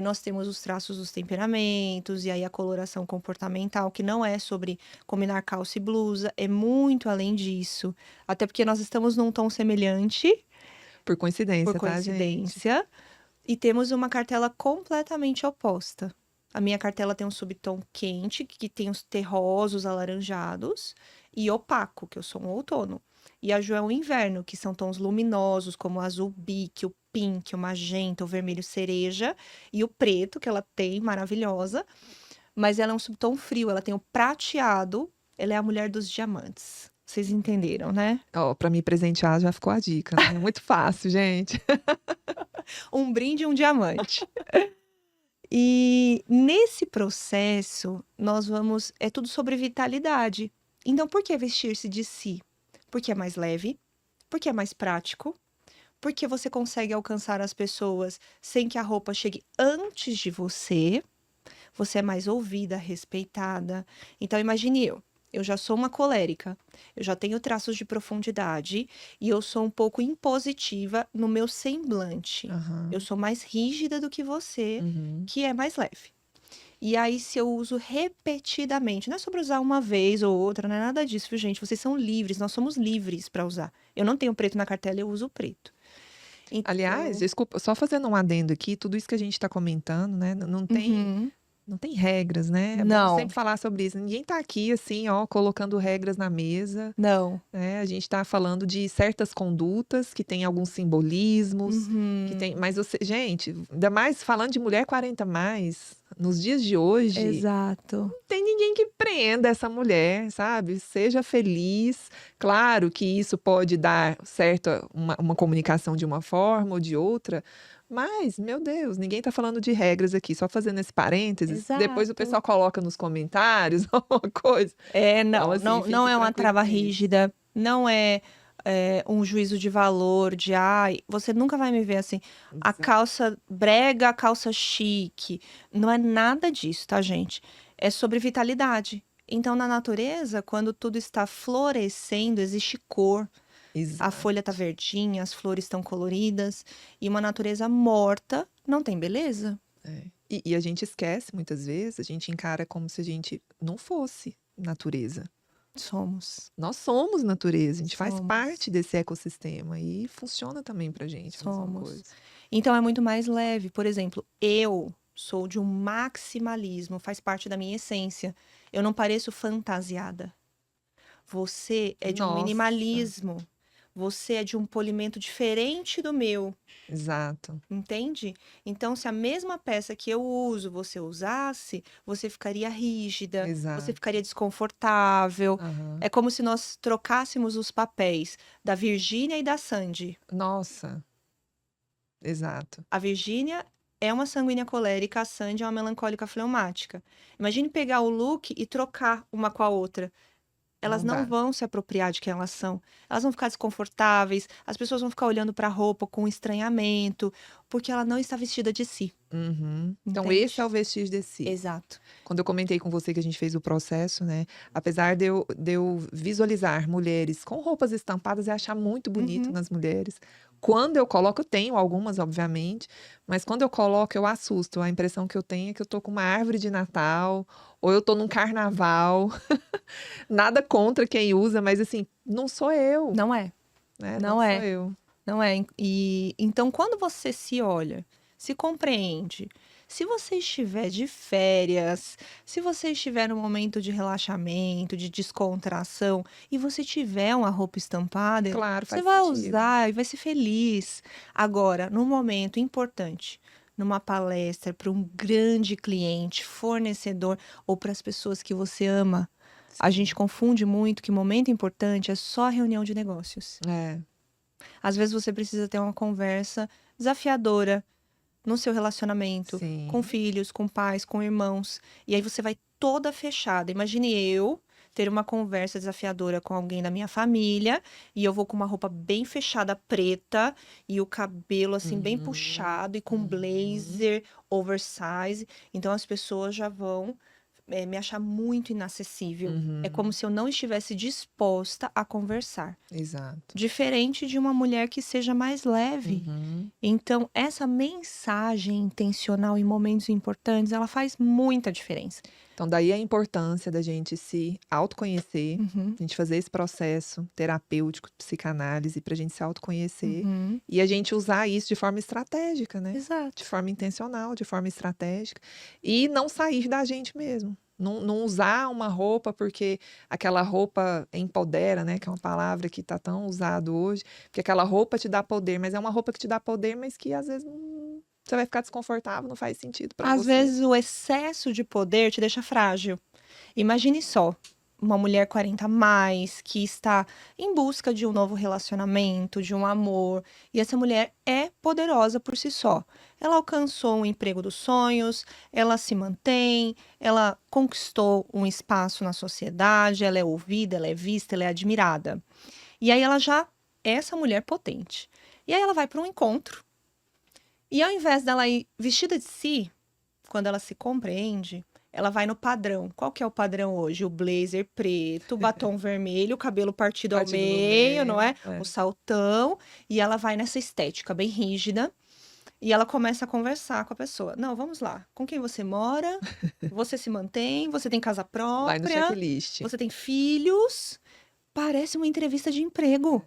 Nós temos os traços dos temperamentos, e aí a coloração comportamental, que não é sobre combinar calça e blusa, é muito além disso. Até porque nós estamos num tom semelhante, Por por coincidência, tá, gente? coincidência. E temos uma cartela completamente oposta. A minha cartela tem um subtom quente, que tem os terrosos alaranjados, e opaco, que eu sou um outono. E a Jo é um inverno, que são tons luminosos, como o azul bique, o pink, o magenta, o vermelho cereja, e o preto, que ela tem, maravilhosa. Mas ela é um subtom frio, ela tem o prateado, ela é a mulher dos diamantes. Vocês entenderam, né? Ó, pra me presentear já ficou a dica, né? É muito fácil, gente. Um brinde e um diamante. E nesse processo, nós vamos. É tudo sobre vitalidade. Então, por que vestir-se de si? Porque é mais leve, porque é mais prático, porque você consegue alcançar as pessoas sem que a roupa chegue antes de você. Você é mais ouvida, respeitada. Então, imagine eu já sou uma colérica, eu já tenho traços de profundidade e eu sou um pouco impositiva no meu semblante. Eu Aham. sou mais rígida do que você, Uhum. que é mais leve. E aí, se eu uso repetidamente, não é sobre usar uma vez ou outra, não é nada disso, viu, gente? Vocês são livres, nós somos livres para usar. Eu não tenho preto na cartela, eu uso preto. Aliás, Então, desculpa, só fazendo um adendo aqui, tudo isso que a gente está comentando, né, uhum, não tem regras, né? É bom não, sempre falar sobre isso. Ninguém está aqui assim, ó, colocando regras na mesa, não, né? A gente está falando de certas condutas que têm alguns simbolismos, que tem, uhum, mas você, gente, ainda mais falando de mulher 40 mais, nos dias de hoje, exato. tem ninguém que prenda essa mulher, sabe? Seja feliz. Claro que isso pode dar certa uma comunicação de uma forma ou de outra, mas, meu Deus, ninguém está falando de regras aqui, só fazendo esse parênteses. Depois o Exato. pessoal coloca nos comentários alguma coisa. É, Então, não, assim, não, não fique é uma tranquilo trava com isso. rígida, não é, um juízo de valor, de ai, você nunca vai me ver assim, a Exato. calça brega, a calça chique. Não é nada disso, tá, gente? É sobre vitalidade. Então, na natureza, quando tudo está florescendo, existe cor. A folha tá Exato. verdinha, as flores estão coloridas, e uma natureza morta não tem beleza. É. E a gente esquece muitas vezes, a gente encara como se a gente não fosse natureza. Somos, Nós somos natureza, a gente faz somos, parte desse ecossistema e funciona também pra gente a mesma somos. coisa. Então é muito mais leve. Por exemplo, eu sou de um maximalismo, faz parte da minha essência. Eu não pareço fantasiada. Você é de um Nossa, minimalismo. Você é de um polimento diferente do meu, exato, entende? Então, se a mesma peça que eu uso você usasse, você ficaria rígida, você exato. ficaria desconfortável. Aham. É como se nós trocássemos os papéis da Virgínia e da Sandy. Nossa, exato. A Virgínia é uma sanguínea colérica, a Sandy é uma melancólica fleumática. Imagine pegar o look e trocar uma com a outra. Elas Não não dá. vão se apropriar de quem elas são. Elas vão ficar desconfortáveis, as pessoas vão ficar olhando para a roupa com estranhamento, porque ela não está vestida de si, Uhum. Então, esse é entende? o vestir de si. Exato. Quando eu comentei com você que a gente fez o processo, né? Apesar de eu visualizar mulheres com roupas estampadas e achar muito bonito Uhum. nas mulheres, quando eu coloco, eu tenho algumas, obviamente, mas quando eu coloco, eu assusto. A impressão que eu tenho é que eu tô com uma árvore de Natal, ou eu tô num carnaval. Nada contra quem usa, mas assim, não sou eu, Não é, né? Não não sou é, eu. não é. E então, quando você se olha, se compreende, se você estiver de férias, se você estiver num momento de relaxamento, de descontração, e você tiver uma roupa estampada, Claro, você faz vai sentido. usar e vai ser feliz. Agora, num momento importante, numa palestra para um grande cliente, fornecedor ou para as pessoas que você ama, a gente Sim. confunde muito que momento importante é só reunião de negócios. É, Às vezes você precisa ter uma conversa desafiadora no seu relacionamento, com sim. filhos, com pais, com irmãos. E aí você vai toda fechada. Imagine eu ter uma conversa desafiadora com alguém da minha família e eu vou com uma roupa bem fechada, preta, e o cabelo assim bem Uhum, puxado e com uhum, blazer oversize. Então as pessoas já vão me achar muito inacessível. É como uhum. se eu não estivesse disposta a conversar. Exato. Diferente de uma mulher que seja mais leve. Uhum. Então, essa mensagem intencional em momentos importantes, ela faz muita diferença. Então, daí a importância da gente se autoconhecer, Uhum, a gente fazer esse processo terapêutico, psicanálise, para a gente se autoconhecer uhum, e a gente usar isso de forma estratégica, né? De exato. forma intencional, de forma estratégica e não sair da gente mesmo. Não usar uma roupa porque aquela roupa empodera, né? Que é uma palavra que está tão usado hoje, porque aquela roupa te dá poder, mas é uma roupa que te dá poder, mas que às vezes você vai ficar desconfortável, não faz sentido para Às você. vezes o excesso de poder te deixa frágil. Imagine só, uma mulher 40 a mais que está em busca de um novo relacionamento, de um amor, e essa mulher é poderosa por si só. Ela alcançou um emprego dos sonhos, ela se mantém, ela conquistou um espaço na sociedade, ela é ouvida, ela é vista, ela é admirada. E aí ela já é essa mulher potente. E aí ela vai para um encontro. E ao invés dela ir vestida de si, quando ela se compreende, ela vai no padrão. Qual que é o padrão hoje? O blazer preto, o batom vermelho, o cabelo partido ao Partido no meio, não meio. é? O saltão. E ela vai nessa estética bem rígida. E ela começa a conversar com a pessoa. Não, vamos lá. Com quem você mora? Você se mantém? Você tem casa Vai no própria? checklist. Você tem filhos? Parece uma entrevista de emprego.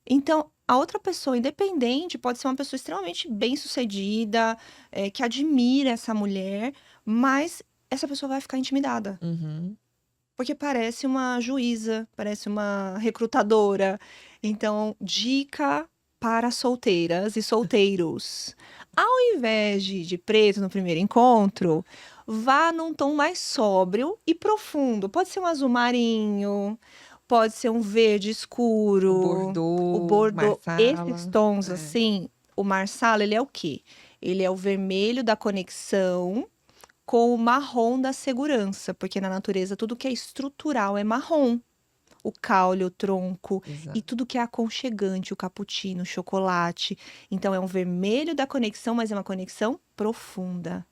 Então, a outra pessoa, independente, pode ser uma pessoa extremamente bem-sucedida, que admira essa mulher, mas essa pessoa vai ficar intimidada. Uhum. Porque parece uma juíza, parece uma recrutadora. Então, dica para solteiras e solteiros. Ao invés de ir de preto no primeiro encontro, vá num tom mais sóbrio e profundo. Pode ser um azul marinho, pode ser um verde O escuro, o bordô, bordô. Esses marsala. tons É. assim, o marsala, ele é o quê? Ele é o vermelho da conexão com o marrom da segurança, porque na natureza tudo que é estrutural é marrom. O caule, o tronco e Exato. tudo que é aconchegante, o cappuccino, o chocolate. Então é um vermelho da conexão, mas é uma conexão profunda.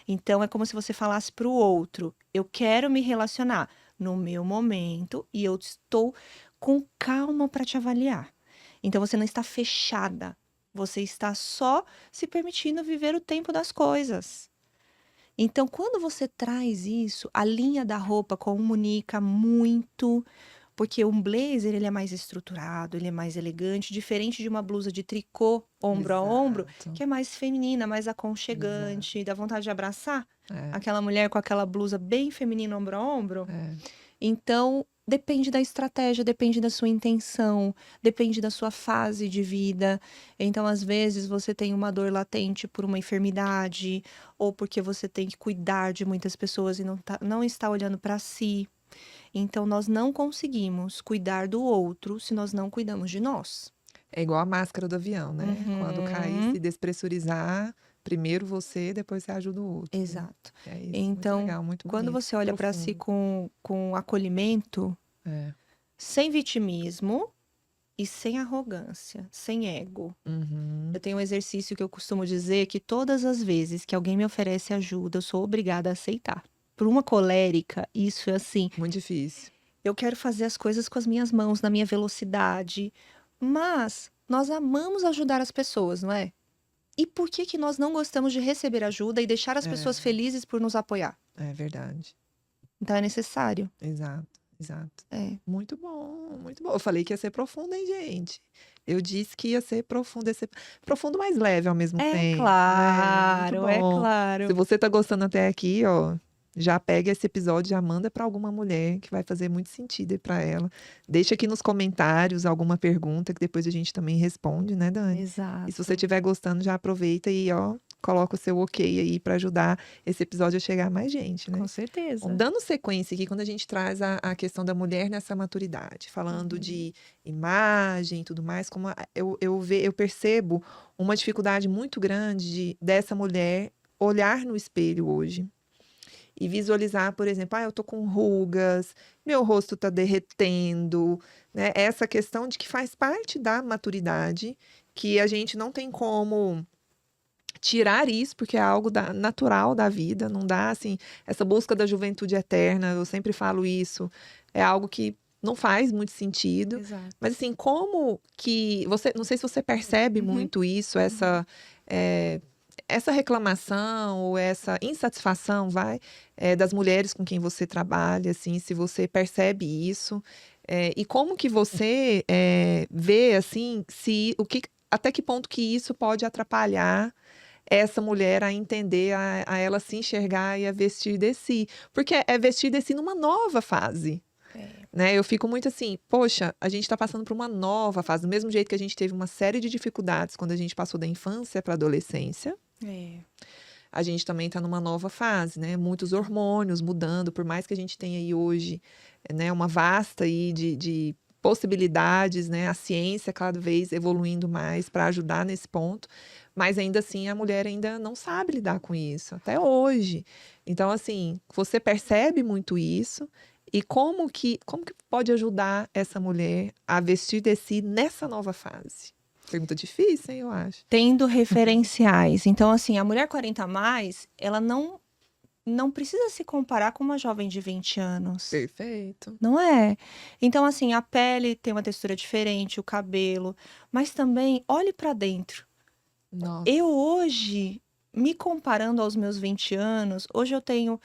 Então é como se você falasse para o outro: eu quero me relacionar no meu momento e eu estou com calma para te avaliar. Então você não está fechada, você está só se permitindo viver o tempo das coisas. Então, quando você traz isso, a linha da roupa comunica muito, porque um blazer ele é mais estruturado, ele é mais elegante, diferente de uma blusa de tricô, ombro a ombro, Exato. que é mais feminina, mais Exato. aconchegante, dá vontade de abraçar É. aquela mulher com aquela blusa bem feminina, ombro a ombro. É. Então, depende da estratégia, depende da sua intenção, depende da sua fase de vida. Então, às vezes, você tem uma dor latente por uma enfermidade, ou porque você tem que cuidar de muitas pessoas e não está olhando para si. Então, nós não conseguimos cuidar do outro se nós não cuidamos de nós. É igual a máscara do avião, né? Quando cair, Uhum. se despressurizar, primeiro você, depois você ajuda o outro. Exato. É isso, muito Então, legal, muito quando bonito, você olha para si profundo. com acolhimento, É. sem vitimismo e sem arrogância, sem ego. Uhum. Eu tenho um exercício que eu costumo dizer que todas as vezes que alguém me oferece ajuda, eu sou obrigada a aceitar. Por uma colérica, isso é assim, Muito difícil. eu quero fazer as coisas com as minhas mãos, na minha velocidade, mas nós amamos ajudar as pessoas, não é? E por que que nós não gostamos de receber ajuda e deixar as pessoas felizes por nos apoiar? É verdade. Então é necessário. Exato, exato. É. Muito bom, muito bom. Eu falei que ia ser profundo, hein, gente? Eu disse que ia ser profundo, mais leve ao mesmo É tempo, né? Muito claro, é bom. Se claro. você tá gostando até aqui, ó, já pega esse episódio, já manda para alguma mulher que vai fazer muito sentido para ela. Deixa aqui nos comentários alguma pergunta que depois a gente também responde, né, Dani? E se Exato. você estiver gostando, já aproveita e, ó, coloca o seu ok aí para ajudar esse episódio a chegar a mais gente, né? Com certeza. Bom, dando sequência aqui, quando a gente traz a questão da mulher nessa maturidade, falando Uhum. de imagem e tudo mais, como eu percebo uma dificuldade muito grande dessa mulher olhar no espelho hoje e visualizar, por exemplo, eu tô com rugas, meu rosto tá derretendo, né? Essa questão de que faz parte da maturidade, que a gente não tem como tirar isso, porque é algo natural da vida, não dá, assim, essa busca da juventude eterna, eu sempre falo isso, é algo que não faz muito sentido, Exato. mas assim, como que, não sei se você percebe muito isso, essa reclamação ou essa insatisfação, das mulheres com quem você trabalha, assim, se você percebe isso, e como que você vê, assim, até que ponto que isso pode atrapalhar essa mulher a entender, a ela se enxergar e a vestir de si. Porque é vestir de si numa nova fase. Né? Eu fico muito assim, poxa, a gente está passando por uma nova fase. Do mesmo jeito que a gente teve uma série de dificuldades quando a gente passou da infância para a adolescência. A gente também está numa nova fase, né? Muitos hormônios mudando, por mais que a gente tenha aí hoje, né, uma vasta aí de possibilidades, né? A ciência cada vez evoluindo mais para ajudar nesse ponto, mas ainda assim a mulher ainda não sabe lidar com isso, até hoje. Então, assim, você percebe muito isso e como que pode ajudar essa mulher a vestir de si nessa nova fase? Pergunta difícil, hein, eu acho. Tendo referenciais. Então, assim, a mulher 40 a mais, ela não precisa se comparar com uma jovem de 20 anos. Perfeito. Não é? Então, assim, a pele tem uma textura diferente, o cabelo, mas também olhe para dentro. Nossa. Eu hoje, me comparando aos meus 20 anos, hoje eu tenho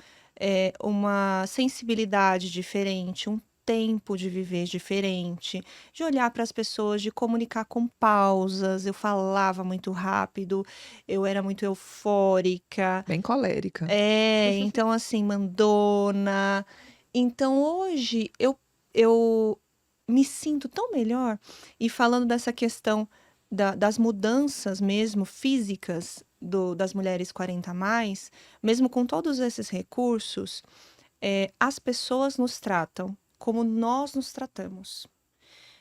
uma sensibilidade diferente, um tempo de viver diferente, de olhar para as pessoas, de comunicar com pausas. Eu falava muito rápido, eu era muito eufórica. Bem colérica. Então assim, mandona. Então hoje eu me sinto tão melhor. E falando dessa questão das mudanças mesmo físicas das mulheres 40 a mais, mesmo com todos esses recursos, as pessoas nos tratam como nós nos tratamos.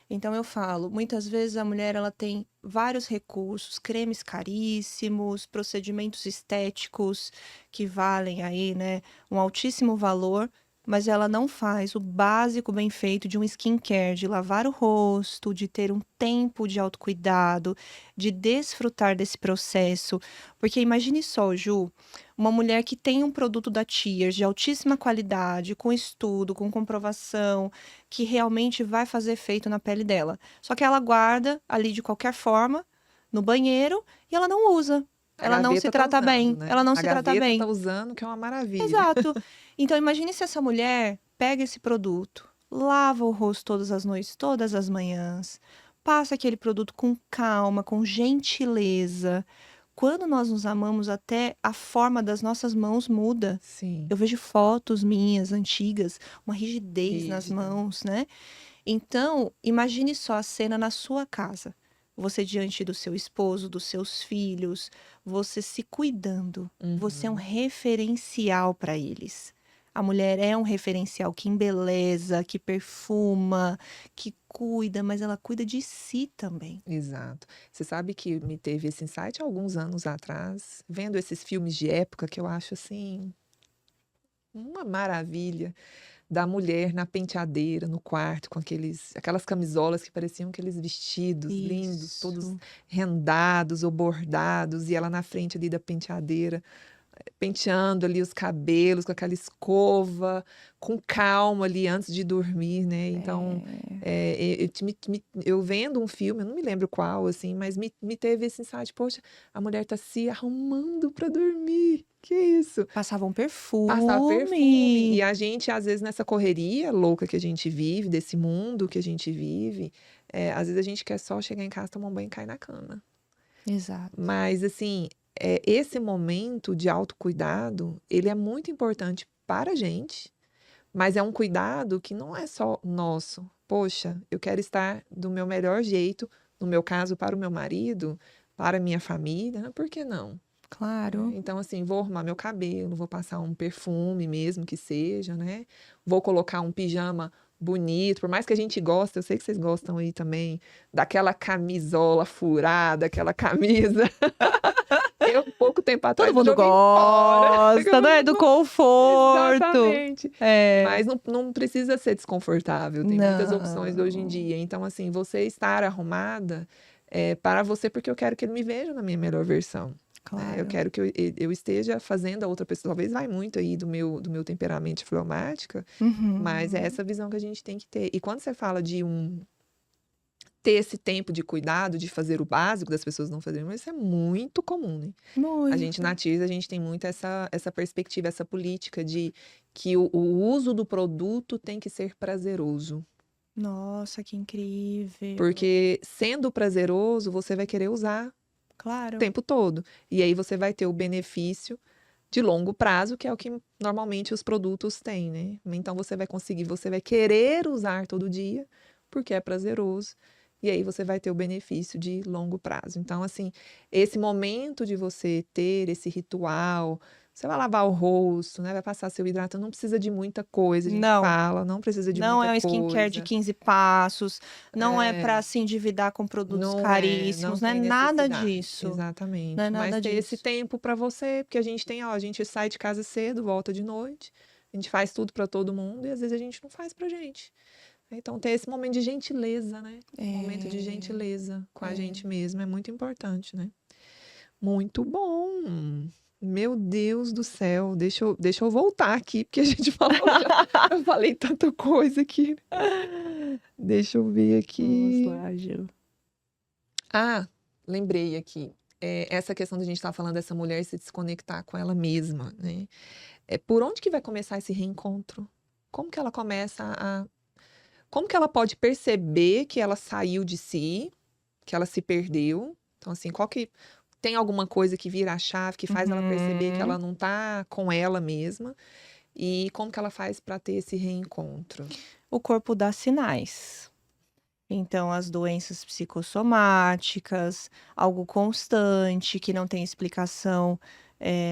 Então eu falo, muitas vezes a mulher ela tem vários recursos, cremes caríssimos, procedimentos estéticos que valem aí, né, um altíssimo valor, mas ela não faz o básico bem feito de um skincare, de lavar o rosto, de ter um tempo de autocuidado, de desfrutar desse processo. Porque imagine só, Ju, uma mulher que tem um produto da Tears de altíssima qualidade, com estudo, com comprovação, que realmente vai fazer efeito na pele dela. Só que ela guarda ali de qualquer forma, no banheiro, e ela não usa. A Ela não se gaveta tá trata usando, bem. né? Ela não A se trata gaveta bem. tá usando, que é uma maravilha. Exato. Então, imagine se essa mulher pega esse produto, lava o rosto todas as noites, todas as manhãs, passa aquele produto com calma, com gentileza. Quando nós nos amamos, até a forma das nossas mãos muda. Sim. Eu vejo fotos minhas antigas, uma rigidez nas Rígida. mãos, né? Então, imagine só a cena na sua casa. Você diante do seu esposo, dos seus filhos, você se cuidando. Você é um Uhum. referencial para eles. A mulher é um referencial que embeleza, que perfuma, que cuida, mas ela cuida de si também. Exato. Você sabe que me teve esse insight há alguns anos atrás, vendo esses filmes de época que eu acho assim uma maravilha, da mulher na penteadeira, no quarto, com aquelas camisolas que pareciam aqueles vestidos lindos, todos Isso. rendados ou bordados, e ela na frente ali da penteadeira, penteando ali os cabelos com aquela escova, com calma ali antes de dormir, né? Então, eu vendo um filme, eu não me lembro qual, assim, mas me teve esse insight, poxa, a mulher tá se arrumando para dormir. Que isso? Passava um Passar perfume. E perfume. a gente, às vezes, nessa correria louca que a gente vive, desse mundo que a gente vive, às vezes a gente quer só chegar em casa, tomar um banho e cair na cama. Exato. Mas, assim, esse momento de autocuidado, ele é muito importante para a gente, mas é um cuidado que não é só nosso. Poxa, eu quero estar do meu melhor jeito, no meu caso, para o meu marido, para a minha família, por que não? Claro. Então, assim, vou arrumar meu cabelo, vou passar um perfume mesmo que seja, né? Vou colocar um pijama bonito, por mais que a gente goste, eu sei que vocês gostam aí também, daquela camisola furada, aquela camisa. Eu, pouco tempo atrás, Todo mundo joguei fora. gosta, né? Do conforto. Exatamente. É. Mas não precisa ser desconfortável, tem muitas opções hoje em Não. dia. Então, assim, você estar arrumada é para você, porque eu quero que ele me veja na minha melhor versão. Eu Claro. quero que eu esteja fazendo a outra pessoa. Talvez vai muito aí do meu temperamento de fleumática, mas é Uhum. essa visão que a gente tem que ter. E quando você fala de ter esse tempo de cuidado, de fazer o básico das pessoas não fazerem, mas isso é muito comum, né? A gente na Muito. Tears, a gente tem muito essa perspectiva, essa política de que o uso do produto tem que ser prazeroso. Nossa, que incrível. Porque sendo prazeroso, você vai querer usar o Claro. tempo todo. E aí você vai ter o benefício de longo prazo, que é o que normalmente os produtos têm, né? Então você vai conseguir, você vai querer usar todo dia, porque é prazeroso. E aí você vai ter o benefício de longo prazo. Então, assim, esse momento de você ter esse ritual, você vai lavar o rosto, né? Vai passar seu hidratante, não precisa de muita coisa, a gente Não. fala, não precisa de Não muita é um skincare de coisa. 15 passos. Não é para É, se endividar com produtos não caríssimos. Não é tem nada necessidade, disso. Não é exatamente. Mas nada ter esse disso. tempo para você, porque a gente tem, ó, a gente sai de casa cedo, volta de noite, a gente faz tudo para todo mundo e às vezes a gente não faz pra gente. Então, ter esse momento de gentileza, né? Momento de É, gentileza com a é. gente mesmo é muito importante, né? Muito bom. Meu Deus do céu. Deixa eu voltar aqui, porque a gente falou já. Eu falei tanta coisa aqui. Deixa eu ver Vamos aqui. lá, Ju. Ah, lembrei aqui. Essa questão da gente estar falando dessa mulher se desconectar com ela mesma, né? Por onde que vai começar esse reencontro? Como que ela começa a. Como que ela pode perceber que ela saiu de si, que ela se perdeu? Então, assim, qual que. Tem alguma coisa que vira a chave, que faz ela perceber que Uhum. ela não tá com ela mesma? E como que ela faz para ter esse reencontro? O corpo dá sinais. Então, as doenças psicossomáticas, algo constante, que não tem explicação,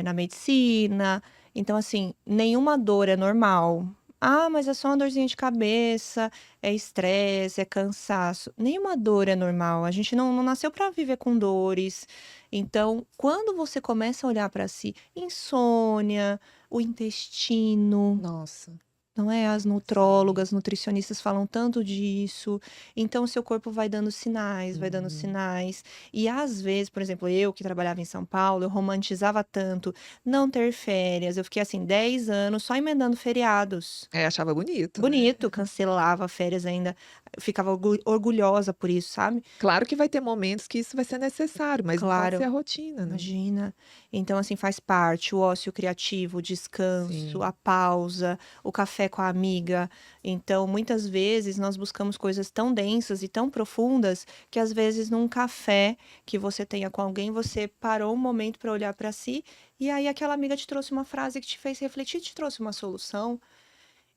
na medicina. Então, assim, nenhuma dor é normal. Ah, mas é só uma dorzinha de cabeça, é estresse, é cansaço. Nenhuma dor é normal. A gente não nasceu para viver com dores. Então, quando você começa a olhar para si, insônia, o intestino, Nossa, não é? As sim. nutrólogas, nutricionistas falam tanto disso. Então, o seu corpo vai dando sinais, vai dando Uhum. sinais. E às vezes, por exemplo, eu que trabalhava em São Paulo, eu romantizava tanto não ter férias. Eu fiquei assim 10 anos só emendando feriados. Achava bonito, né? Bonito, cancelava férias ainda. Eu ficava orgulhosa por isso, sabe? Claro que vai ter momentos que isso vai ser necessário, mas não pode ser Claro. a rotina, né? Imagina. Então, assim, faz parte o ócio criativo, o descanso, a Sim. pausa, o café com a amiga. Então, muitas vezes nós buscamos coisas tão densas e tão profundas que às vezes num café que você tenha com alguém, você parou um momento para olhar para si e aí aquela amiga te trouxe uma frase que te fez refletir, te trouxe uma solução.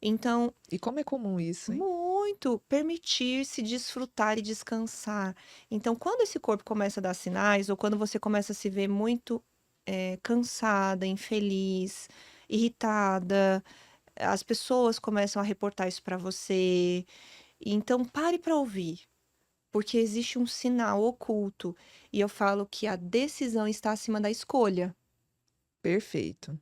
Então, E como é comum isso, hein? muito permitir-se desfrutar e descansar. Então, quando esse corpo começa a dar sinais, ou quando você começa a se ver muito cansada, infeliz, irritada, as pessoas começam a reportar isso para você. Então, pare para ouvir, porque existe um sinal oculto. E eu falo que a decisão está acima da escolha. Perfeito.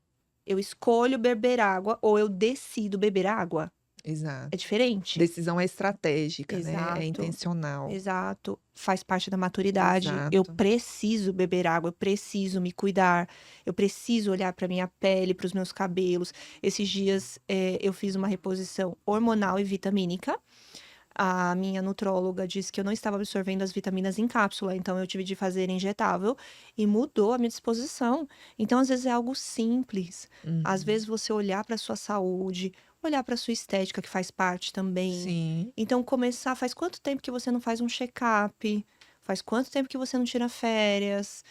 Eu escolho beber água ou eu decido beber água. É Exato. diferente. Decisão é estratégica, né? É Exato. intencional. Exato, faz parte da maturidade. Eu Exato. preciso beber água, eu preciso me cuidar, eu preciso olhar para minha pele, para os meus cabelos. Esses dias eu fiz uma reposição hormonal e vitamínica. A minha nutróloga disse que eu não estava absorvendo as vitaminas em cápsula, então eu tive de fazer injetável e mudou a minha disposição. Então, às vezes é algo simples. Às Uhum. vezes você olhar para sua saúde, olhar para sua estética, que faz parte também. Sim. Então, começar. Faz quanto tempo que você não faz um check-up? Faz quanto tempo que você não tira férias?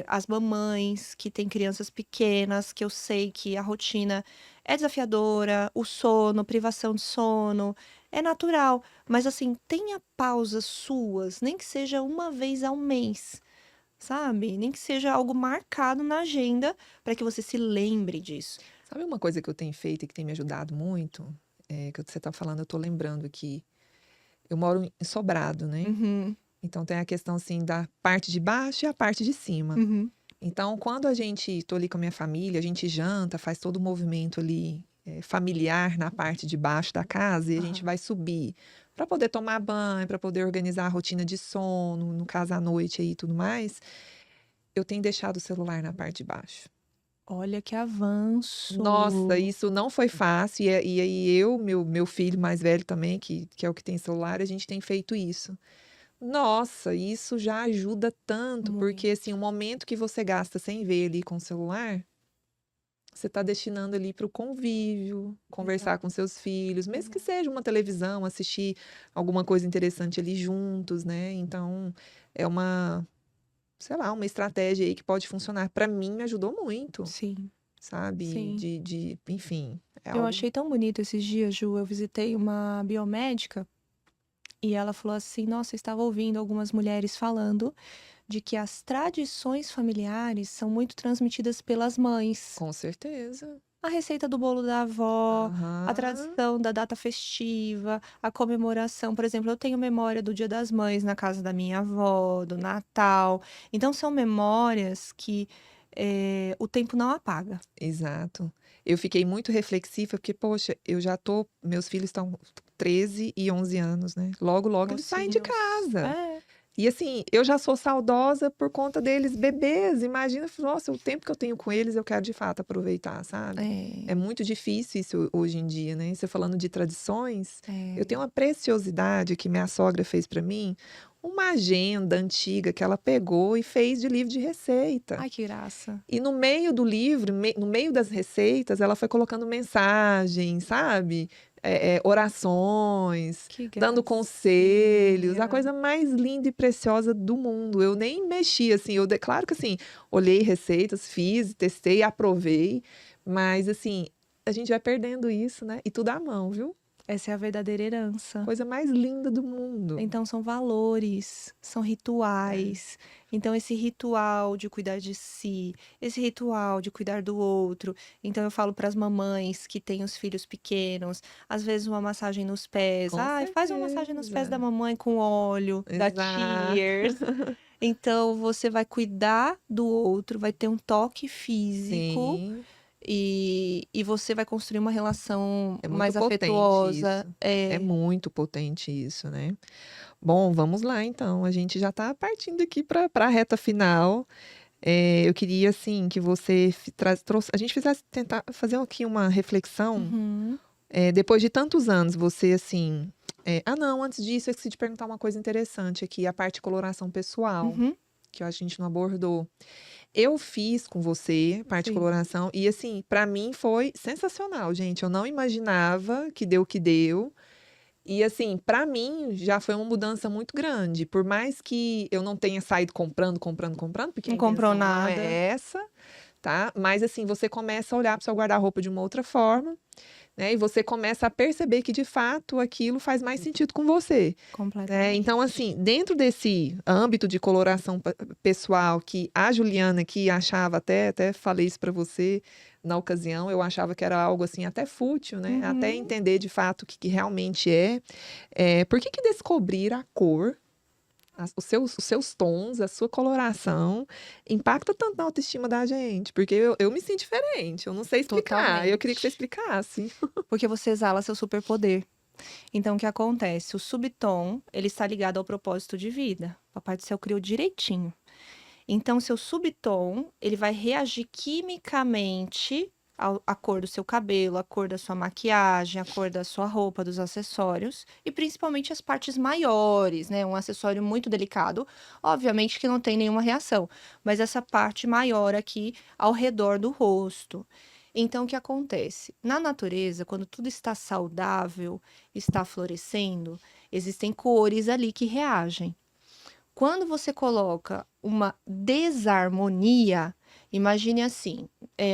As mamães que têm crianças pequenas, que eu sei que a rotina é desafiadora, o sono, privação de sono, é natural. Mas assim, tenha pausas suas, nem que seja uma vez ao mês, sabe? Nem que seja algo marcado na agenda para que você se lembre disso. Sabe uma coisa que eu tenho feito e que tem me ajudado muito? Que você está falando, eu estou lembrando aqui. Eu moro em Sobrado, né? Uhum, Então tem a questão assim da parte de baixo e a parte de cima. uhum. Então, quando a gente tô ali com a minha família, a gente janta, faz todo o movimento ali familiar na parte de baixo da casa e a gente Aham. vai subir para poder tomar banho, para poder organizar a rotina de sono, no caso à noite aí e tudo mais. Eu tenho deixado o celular na parte de baixo. Olha que Nossa, avanço. isso não foi fácil. E aí eu, meu filho mais velho também, que é o que tem celular, a gente tem feito isso. Nossa, isso já ajuda tanto, porque assim, o Muito. momento que você gasta sem ver ali com o celular, você está destinando ali para o convívio, conversar com Exato. seus filhos, mesmo que Exato. seja uma televisão, assistir alguma coisa interessante ali juntos, né? Então, é uma, sei lá, uma estratégia aí que pode funcionar. Para mim, me ajudou muito, Sim, sabe? sim. Enfim, é Eu algo. achei tão bonito esses dias, Ju. Eu visitei uma biomédica e ela falou assim: Nossa, eu estava ouvindo algumas mulheres falando de que as tradições familiares são muito transmitidas pelas mães. Com certeza. A receita do bolo da avó, a Aham. tradição da data festiva, a comemoração. Por exemplo, eu tenho memória do Dia das Mães na casa da minha avó, do Natal. Então, são memórias que o tempo não apaga. Exato. Eu fiquei muito reflexiva, porque, poxa, eu já tô. Meus filhos estão. 13 e 11 anos, né? Logo, logo eles saem de Mocinhos. casa. É. E assim, eu já sou saudosa por conta deles bebês. Imagina, nossa, o tempo que eu tenho com eles, eu quero de fato aproveitar, sabe? É É, muito difícil isso hoje em dia, né? Você falando de tradições, eu é. tenho uma preciosidade que minha sogra fez para mim, uma agenda antiga que ela pegou e fez de livro de receita. Ai, que graça. E no meio do livro, no meio das receitas, ela foi colocando mensagens, sabe? Orações, Que dando conselhos, a gracinha. coisa mais linda e preciosa do mundo. Eu nem mexi, assim, claro que assim, olhei receitas, fiz, testei, aprovei, mas assim, a gente vai perdendo isso, né? E tudo à mão, viu? Essa é a verdadeira herança. Coisa mais linda do mundo. Então, são valores, são É. rituais. Então, esse ritual de cuidar de si, esse ritual de cuidar do outro. Então, eu falo para as mamães que têm os filhos pequenos, às vezes uma massagem nos pés. Com Ai, faz uma massagem nos pés da certeza. mamãe com óleo, da Exato. Tears. Então, você vai cuidar do outro, vai ter um toque físico Sim. e você vai construir uma relação É muito mais potente afetuosa. isso. É É. muito potente isso, né? Bom, vamos lá então. A gente já está partindo aqui para a reta final. Eu queria, assim, que você trouxe, a gente fizesse tentar fazer aqui uma reflexão. Uhum, Depois de tantos anos, você, assim. Não, antes disso, eu esqueci de perguntar uma coisa interessante aqui, a parte de coloração pessoal, uhum, que eu acho que a gente não abordou. Eu fiz com você parte de sim. coloração e assim, para mim foi sensacional, gente. Eu não imaginava que deu o que deu. E assim, para mim já foi uma mudança muito grande. Por mais que eu não tenha saído comprando, comprando, comprando, porque a Não comprou intenção não é nada. essa, tá? Mas assim, você começa a olhar para o seu guarda-roupa de uma outra forma, né? E você começa a perceber que de fato aquilo faz mais sentido com você. Então, Completamente. assim, dentro desse âmbito de coloração pessoal que a Juliana aqui achava, até falei isso para você na ocasião, eu achava que era algo assim até fútil, né? Até Uhum. entender de fato o que realmente é. Por que descobrir a cor, os seus tons, a sua coloração, impacta tanto na autoestima da gente? Porque eu me sinto diferente, eu não sei explicar. Eu queria que você Totalmente. explicasse. Porque você exala seu superpoder. Então, o que acontece? O subtom, ele está ligado ao propósito de vida. Papai do Céu criou direitinho. Então, seu subtom, ele vai reagir quimicamente à cor do seu cabelo, à cor da sua maquiagem, à cor da sua roupa, dos acessórios, e principalmente as partes maiores, né? Um acessório muito delicado, obviamente que não tem nenhuma reação, mas essa parte maior aqui ao redor do rosto. Então, o que acontece? Na natureza, quando tudo está saudável, está florescendo, existem cores ali que reagem. Quando você coloca uma desarmonia, imagine assim,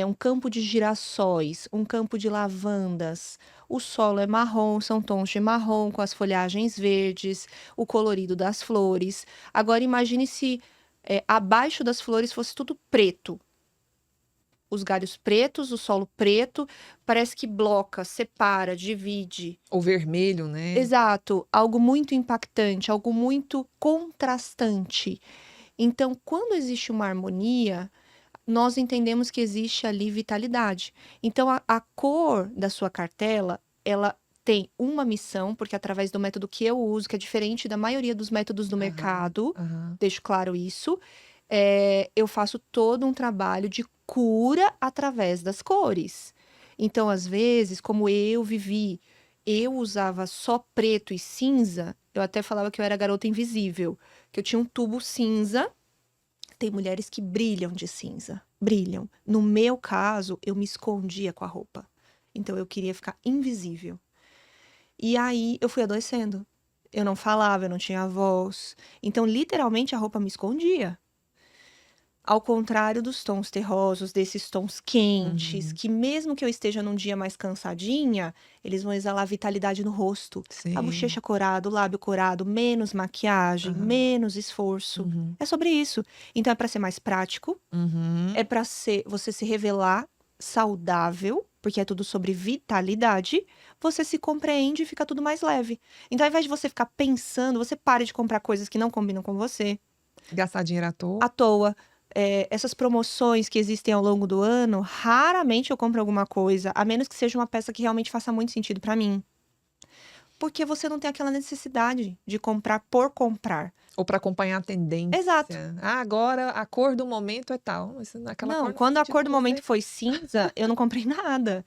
um campo de girassóis, um campo de lavandas, o solo é marrom, são tons de marrom com as folhagens verdes, o colorido das flores. Agora imagine se abaixo das flores fosse tudo preto. Os galhos pretos, o solo preto, parece que bloca, separa, divide. O vermelho, né? Exato, algo muito impactante, algo muito contrastante. Então, quando existe uma harmonia, nós entendemos que existe ali vitalidade. Então, a cor da sua cartela, ela tem uma missão, porque através do método que eu uso, que é diferente da maioria dos métodos do Aham, mercado, aham. deixo claro isso, eu faço todo um trabalho de cura através das cores. Então, às vezes, como eu vivi, eu usava só preto e cinza, eu até falava que eu era garota invisível, que eu tinha um tubo cinza. Tem mulheres que brilham de cinza, brilham. No meu caso, eu me escondia com a roupa. Então, eu queria ficar invisível. E aí, eu fui adoecendo. Eu não falava, eu não tinha voz. Então, literalmente, a roupa me escondia. Ao contrário dos tons terrosos, desses tons quentes, Uhum. que mesmo que eu esteja num dia mais cansadinha, eles vão exalar vitalidade no rosto. A Sim. bochecha corada, o lábio corado, menos maquiagem, Aham. menos esforço. Uhum. É sobre isso. Então é para ser mais prático, Uhum. é para você se revelar saudável, porque é tudo sobre vitalidade. Você se compreende e fica tudo mais leve. Então, ao invés de você ficar pensando, você para de comprar coisas que não combinam com você Gastar dinheiro à toa. à toa. Essas promoções que existem ao longo do ano, raramente eu compro alguma coisa, a menos que seja uma peça que realmente faça muito sentido pra mim. porque você não tem aquela necessidade de comprar por comprar. Ou para acompanhar a tendência. Exato. Ah, agora a cor do momento é tal. Aquela cor Não, não quando faz a sentido cor do pra momento você. foi cinza, eu não comprei nada.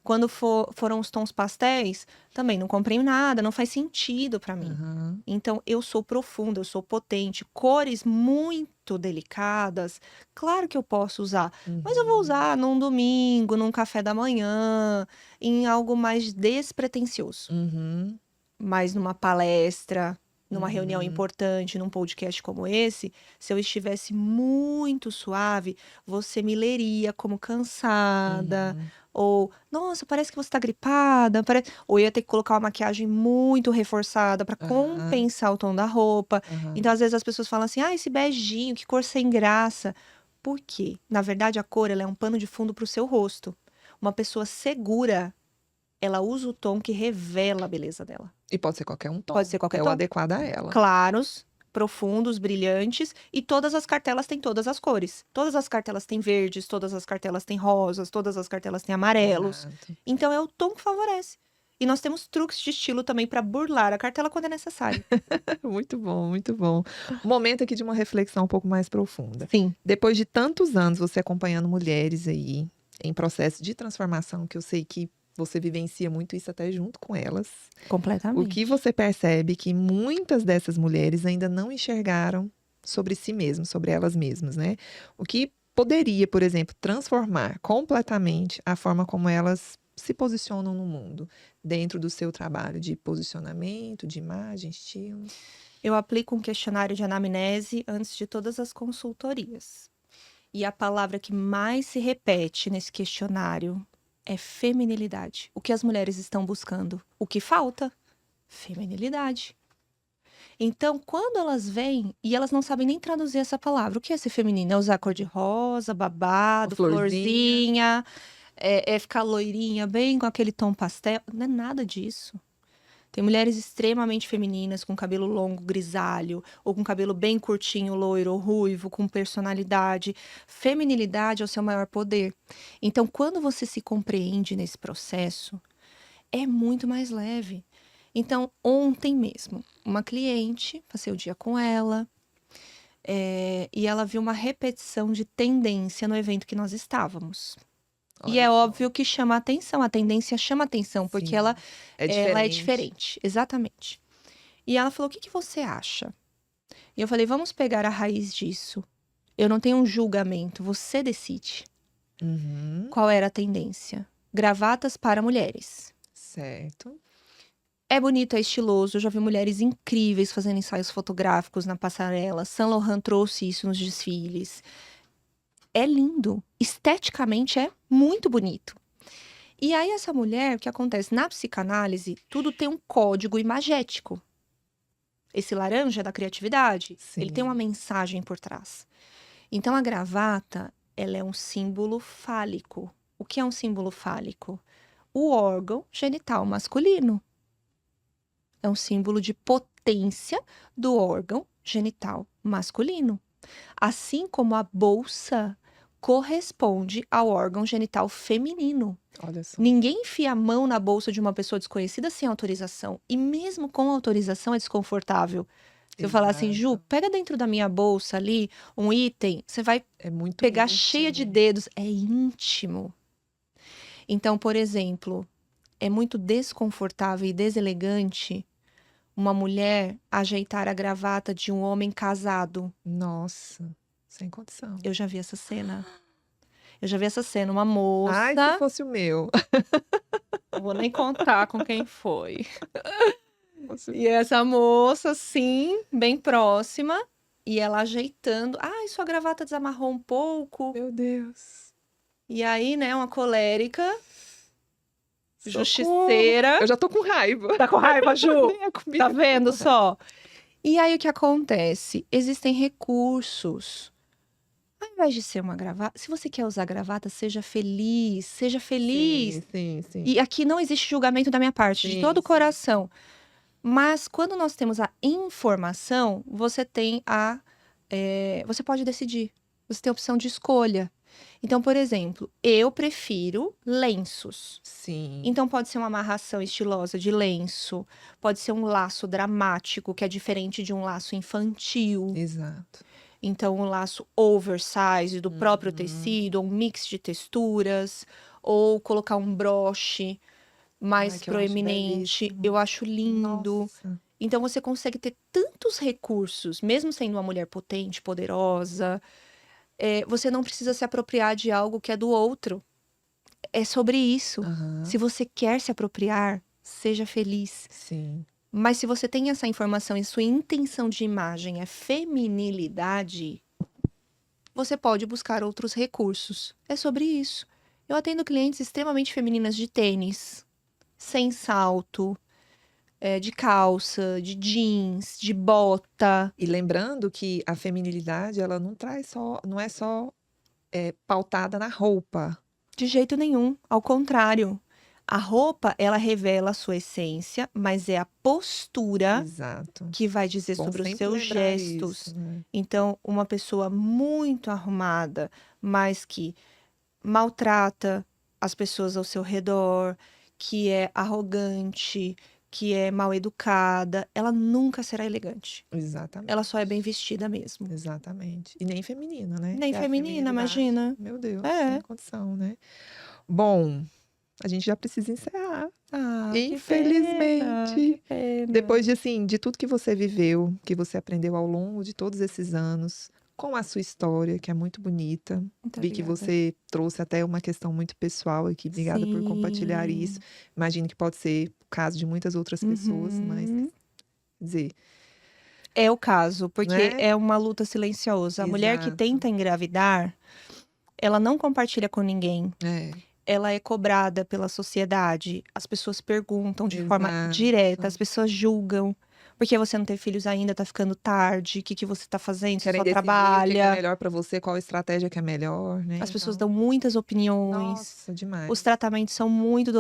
Quando foram os tons pastéis, também não comprei nada, não faz sentido pra mim. Aham. Então, eu sou profunda, eu sou potente, cores muito delicadas, claro que eu posso usar, mas eu vou Uhum. usar num domingo, num café da manhã, em algo mais despretensioso. Uhum. Mas numa palestra, numa reunião Uhum. importante, num podcast como esse, se eu estivesse muito suave, você me leria como cansada, Uhum. ou, nossa, parece que você tá gripada, ou eu ia ter que colocar uma maquiagem muito reforçada para Aham. compensar o tom da roupa. Aham. Então, às vezes as pessoas falam assim: ah, esse beijinho, que cor sem graça. Por quê? Na verdade, a cor, ela é um pano de fundo para o seu rosto. Uma pessoa segura, ela usa o tom que revela a beleza dela. E pode ser qualquer um tom. Pode ser qualquer É o tom. adequado a ela. Claros, profundos, brilhantes, e todas as cartelas têm todas as cores. Todas as cartelas têm verdes, todas as cartelas têm rosas, todas as cartelas têm amarelos. Exato. Então é o tom que favorece. E nós temos truques de estilo também para burlar a cartela quando é necessário. Muito bom, muito bom. Um momento aqui de uma reflexão um pouco mais profunda. Sim, Depois de tantos anos você acompanhando mulheres aí em processo de transformação, que eu sei que você vivencia muito isso até junto com elas, o completamente. que você percebe que muitas dessas mulheres ainda não enxergaram sobre si mesmas, sobre elas mesmas, né? O que poderia, por exemplo, transformar completamente a forma como elas se posicionam no mundo, dentro do seu trabalho de posicionamento, de imagem, estilo. Eu aplico um questionário de anamnese antes de todas as consultorias. E a palavra que mais se repete nesse questionário é feminilidade. O que as mulheres estão buscando? O que falta? Feminilidade. Então, quando elas vêm e elas não sabem nem traduzir essa palavra, o que é ser feminina? É usar cor de rosa, babado, florzinha, é ficar loirinha, bem com aquele tom pastel. Não é nada disso. Tem mulheres extremamente femininas, com cabelo longo, grisalho, ou com cabelo bem curtinho, loiro ou ruivo, com personalidade. Feminilidade é o seu maior poder. Então, quando você se compreende nesse processo, é muito mais leve. Então, ontem mesmo, uma cliente, passei o dia com ela, e ela viu uma repetição de tendência no evento que nós estávamos. E Olha é só. óbvio que chama atenção, a tendência chama atenção, porque Sim, ela é é diferente. diferente, exatamente. E ela falou: o que você acha? E eu falei: vamos pegar a raiz disso. Eu não tenho um julgamento, você decide. Uhum, Qual era a tendência? Gravatas para mulheres. certo. É bonito, é estiloso. Eu já vi mulheres incríveis fazendo ensaios fotográficos na passarela. Saint Laurent trouxe isso nos desfiles. É lindo. Esteticamente é muito bonito. E aí, essa mulher, o que acontece? Na psicanálise, tudo tem um código imagético. Esse laranja é da criatividade, ele tem uma Sim. mensagem por trás. Então, a gravata, ela é um símbolo fálico. O que é um símbolo fálico? O órgão genital masculino. É um símbolo de potência do órgão genital masculino. Assim como a bolsa corresponde ao órgão genital feminino. Olha só. Ninguém enfia a mão na bolsa de uma pessoa desconhecida sem autorização. E mesmo com autorização é desconfortável. Se eu falar assim, Ju, Exato. pega dentro da minha bolsa ali um item, você vai É muito pegar cheia de íntimo. dedos. É íntimo. Então, por exemplo, é muito desconfortável e deselegante uma mulher ajeitar a gravata de um homem casado. Nossa, sem condição. Eu já vi essa cena. Uma Ai, se moça. fosse o meu. Não vou nem contar com quem foi. Fosse o- E essa moça, sim, bem próxima, e ela ajeitando. Ai, sua gravata desamarrou um pouco. Meu Deus. E aí, né, uma colérica, Socorro. justiceira. Eu já tô com raiva. Tá com raiva, Ju? Nem é comigo. Tá vendo só? E aí, o que acontece? Existem recursos. Ao invés de ser uma gravata, se você quer usar gravata, seja feliz, seja feliz. Sim, sim, sim. E aqui não existe julgamento da minha parte, de Sim, todo o sim. coração. Mas quando nós temos a informação, você tem você pode decidir. Você tem a opção de escolha. Então, por exemplo, eu prefiro lenços. Sim. Então, pode ser uma amarração estilosa de lenço, pode ser um laço dramático, que é diferente de um laço infantil. Exato. Então, um laço oversize do próprio Uhum. tecido, um mix de texturas, ou colocar um broche mais Ai, que eu acho proeminente. belíssimo. Eu acho lindo. Nossa. Então, você consegue ter tantos recursos, mesmo sendo uma mulher potente, poderosa. Você não precisa se apropriar de algo que é do outro. É sobre isso. Aham. Se você quer se apropriar, seja feliz. Sim. Mas se você tem essa informação e sua intenção de imagem é feminilidade, você pode buscar outros recursos. É sobre isso. Eu atendo clientes extremamente femininas de tênis, sem salto, de calça, de jeans, de bota. E lembrando que a feminilidade, ela não é só pautada na roupa. De jeito nenhum, ao contrário. A roupa, ela revela a sua essência, mas é a postura Exato. que vai dizer Bom sobre os sempre seus lembrar gestos. isso, né? Então, uma pessoa muito arrumada, mas que maltrata as pessoas ao seu redor, que é arrogante, que é mal educada, ela nunca será elegante. Exatamente. Ela só é bem vestida mesmo. Exatamente. E nem feminina, né? Nem Que é a feminina, feminilidade. imagina. Meu Deus, É. sem condição, né? Bom, a gente já precisa encerrar. Ah, que Infelizmente. pena. Depois de, assim, de tudo que você viveu, que você aprendeu ao longo de todos esses anos, com a sua história, que é muito bonita. Muito Vi que obrigada. você trouxe até uma questão muito pessoal aqui. Obrigada por compartilhar Sim. isso. Imagino que pode ser o caso de muitas outras pessoas, mas, Uhum. quer dizer, É o caso, porque né? é uma luta silenciosa. A mulher que Exato. tenta engravidar, ela não compartilha com ninguém. É, Ela é cobrada pela sociedade. As pessoas perguntam de forma exato. direta, as pessoas julgam. Por que você não tem filhos ainda? Tá ficando tarde? O que você tá fazendo? Você Querem só decidir o que é trabalha. melhor pra você, qual estratégia que é melhor, né? As pessoas Então, dão muitas opiniões. nossa, demais. Os tratamentos são muito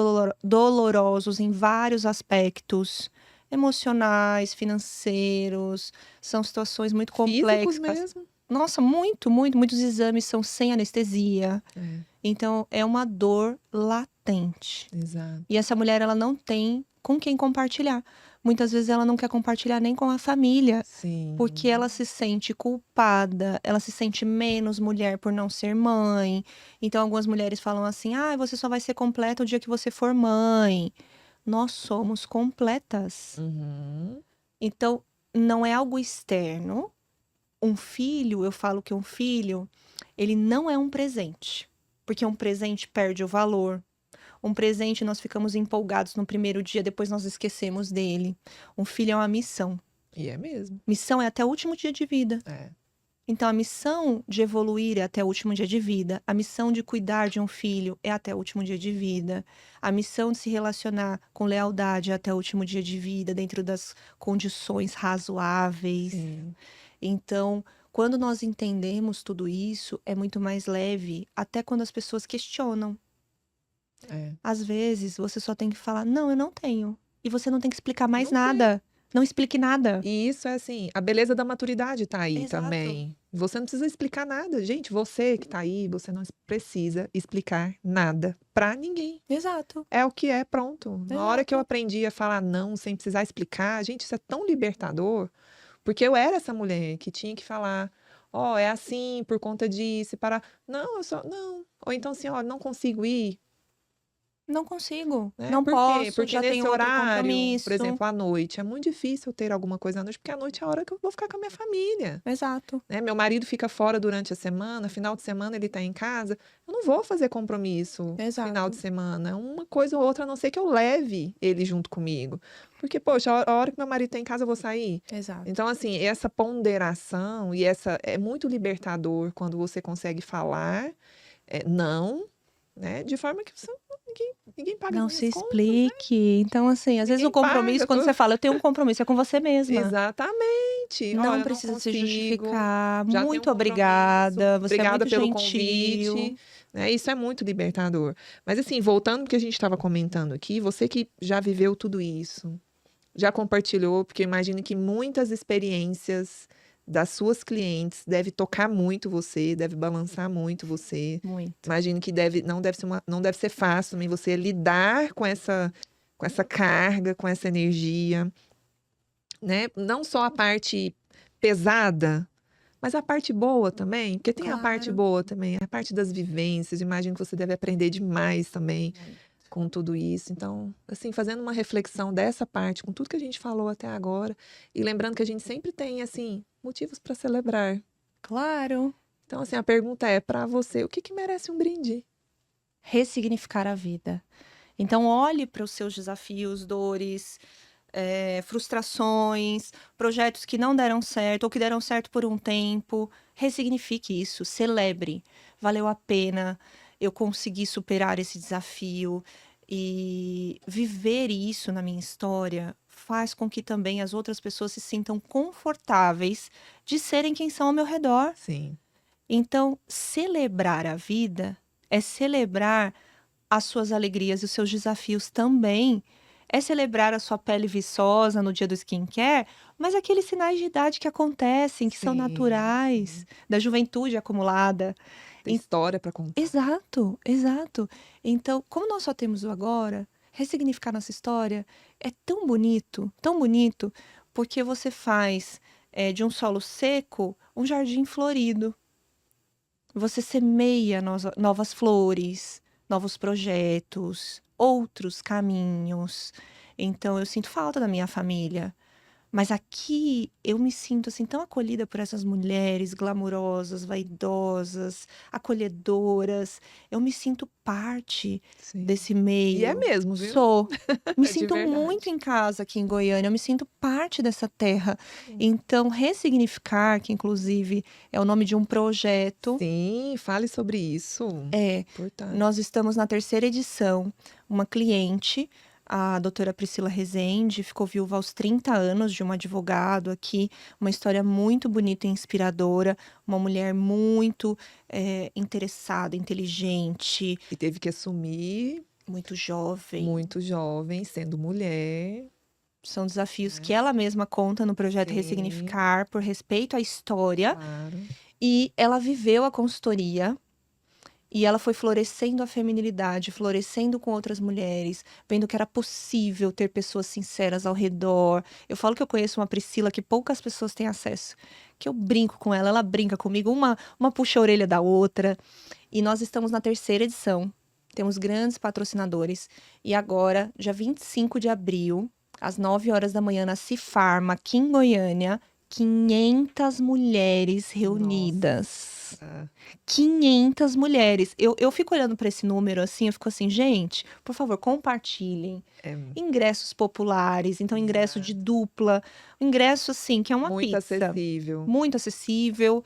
dolorosos em vários aspectos. Emocionais, financeiros. São situações muito Físicos complexas. mesmo. Nossa, muitos exames são sem anestesia. É, Então, é uma dor latente. exato. E essa mulher, ela não tem com quem compartilhar. Muitas vezes ela não quer compartilhar nem com a família, Sim. porque ela se sente culpada, ela se sente menos mulher por não ser mãe. Então, algumas mulheres falam assim: ah, você só vai ser completa o dia que você for mãe. Nós somos completas. Uhum. Então, não é algo externo. Um filho, eu falo que um filho, ele não é um presente, porque um presente perde o valor. Um presente nós ficamos empolgados no primeiro dia, depois nós esquecemos dele. Um filho é uma missão. E é mesmo. Missão é até o último dia de vida. É. Então, a missão de evoluir é até o último dia de vida. A missão de cuidar de um filho é até o último dia de vida. A missão de se relacionar com lealdade é até o último dia de vida, dentro das condições razoáveis. Sim. Então, quando nós entendemos tudo isso, é muito mais leve, até quando as pessoas questionam. É. Às vezes, você só tem que falar, não, eu não tenho. E você não tem que explicar mais Não tem. nada. Não explique nada. E isso é assim, a beleza da maturidade tá aí Exato. também. Você não precisa explicar nada. Gente, você que tá aí, você não precisa explicar nada pra ninguém. Exato. É o que é, pronto. Na hora que eu Exato. aprendi a falar não sem precisar explicar, gente, isso é tão libertador. Porque eu era essa mulher que tinha que falar, ó, é assim, por conta disso, e parar. Não, não. Ou então assim, ó, não consigo ir. Não consigo. Né? Não Por quê? posso, Porque já nesse tenho outro horário, compromisso. por exemplo, à noite, é muito difícil ter alguma coisa à noite, porque à noite é a hora que eu vou ficar com a minha família. Exato. Né? Meu marido fica fora durante a semana, final de semana ele tá em casa. Eu não vou fazer compromisso Exato. final de semana. Uma coisa ou outra, a não ser que eu leve ele junto comigo. Porque, poxa, a hora que meu marido tá em casa, eu vou sair. Exato. Então, assim, essa ponderação e essa é muito libertador quando você consegue falar não, né? De forma que você, ninguém paga Não as se minhas contas, explique. Então, assim, às vezes Ninguém o compromisso, paga, quando você fala, eu tenho um compromisso, é com você mesma. Exatamente. Não Olha, precisa não se consigo, justificar. já tenho um Muito compromisso. obrigada. Você Obrigada é muito pelo gentil. convite. Né? Isso é muito libertador. Mas assim, voltando ao que a gente estava comentando aqui, você que já viveu tudo isso, já compartilhou, porque eu imagino que muitas experiências das suas clientes deve tocar muito você, deve balançar muito você. Muito. Imagino que não deve ser fácil também você lidar com essa carga, com essa energia, né? Não só a parte pesada, mas a parte boa também, porque tem a parte Claro. boa também, a parte das vivências. Imagino que você deve aprender demais também com tudo isso. Então, assim, fazendo uma reflexão dessa parte, com tudo que a gente falou até agora, e lembrando que a gente sempre tem, assim, motivos para celebrar. Claro. Então, assim, a pergunta é para você, o que que merece um brinde? Ressignificar a vida. Então, olhe para os seus desafios, dores, frustrações, projetos que não deram certo ou que deram certo por um tempo. Ressignifique isso, celebre. Valeu a pena, eu consegui superar esse desafio. E viver isso na minha história faz com que também as outras pessoas se sintam confortáveis de serem quem são ao meu redor. Sim, Então, celebrar a vida é celebrar as suas alegrias e os seus desafios também. É celebrar a sua pele viçosa no dia do skincare, mas aqueles sinais de idade que acontecem, que são sim, naturais, da juventude acumulada. tem história para contar. Exato, exato. Então, como nós só temos o agora, ressignificar nossa história é tão bonito, porque você faz de um solo seco um jardim florido. Você semeia novas flores, novos projetos, outros caminhos. Então, eu sinto falta da minha família. Mas aqui eu me sinto assim tão acolhida por essas mulheres glamurosas, vaidosas, acolhedoras. Eu me sinto parte Sim. desse E é meio. mesmo, viu? Sou. Me É de sinto verdade. muito em casa aqui em Goiânia. Eu me sinto parte dessa terra. Sim. Então, ressignificar, que inclusive é o nome de um projeto. Sim, fale sobre isso. Importante. Nós estamos na 3ª edição. Uma cliente, a doutora Priscila Rezende, ficou viúva aos 30 anos de um advogado aqui. Uma história muito bonita e inspiradora. Uma mulher muito interessada, inteligente, E teve que assumir muito jovem. muito jovem, sendo mulher. São desafios que ela mesma conta no projeto Sim. Ressignificar, por respeito à história. Claro. E ela viveu a consultoria. E ela foi florescendo a feminilidade, florescendo com outras mulheres, vendo que era possível ter pessoas sinceras ao redor. Eu falo que eu conheço uma Priscila que poucas pessoas têm acesso, que eu brinco com ela brinca comigo, uma puxa a orelha da outra. E nós estamos na 3ª edição, temos grandes patrocinadores. E agora, dia 25 de abril, às 9 horas da manhã, na Cifarma, aqui em Goiânia, 500 mulheres reunidas. 500 mulheres. Eu fico olhando para esse número assim, eu fico assim, gente, por favor, compartilhem. Ingressos populares, então ingresso de dupla, ingresso assim, que é uma muito pizza. acessível. Muito acessível.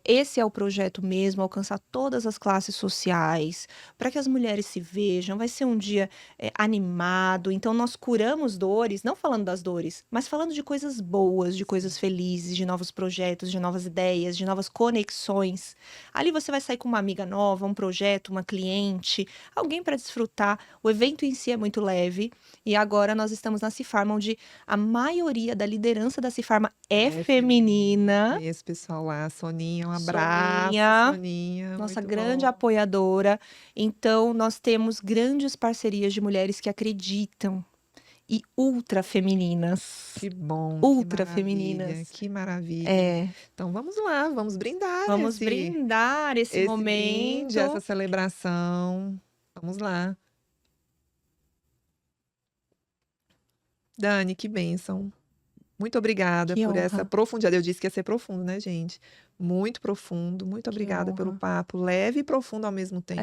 Esse é o projeto mesmo, alcançar todas as classes sociais, para que as mulheres se vejam. Vai ser um dia animado. Então, nós curamos dores, não falando das dores, mas falando de coisas boas, de coisas felizes, de novos projetos, de novas ideias, de novas conexões. Ali você vai sair com uma amiga nova, um projeto, uma cliente, alguém para desfrutar. O evento em si é muito leve. E agora nós estamos na Cifarma, onde a maioria da liderança da Cifarma é feminina. Esse pessoal lá, Soninha, um abraço, Soninha. Nossa muito grande bom. apoiadora. Então, nós temos grandes parcerias de mulheres que acreditam e ultra femininas. Que bom, Ultra que maravilha, femininas. que maravilha. Então vamos lá, vamos brindar. Vamos brindar esse momento. Brinde, essa celebração. Vamos lá. Dani, que bênção. Muito obrigada Que por honra. essa profundidade. Eu disse que ia ser profundo, né, gente? Muito profundo. Muito obrigada pelo honra. papo. Leve e profundo ao mesmo tempo.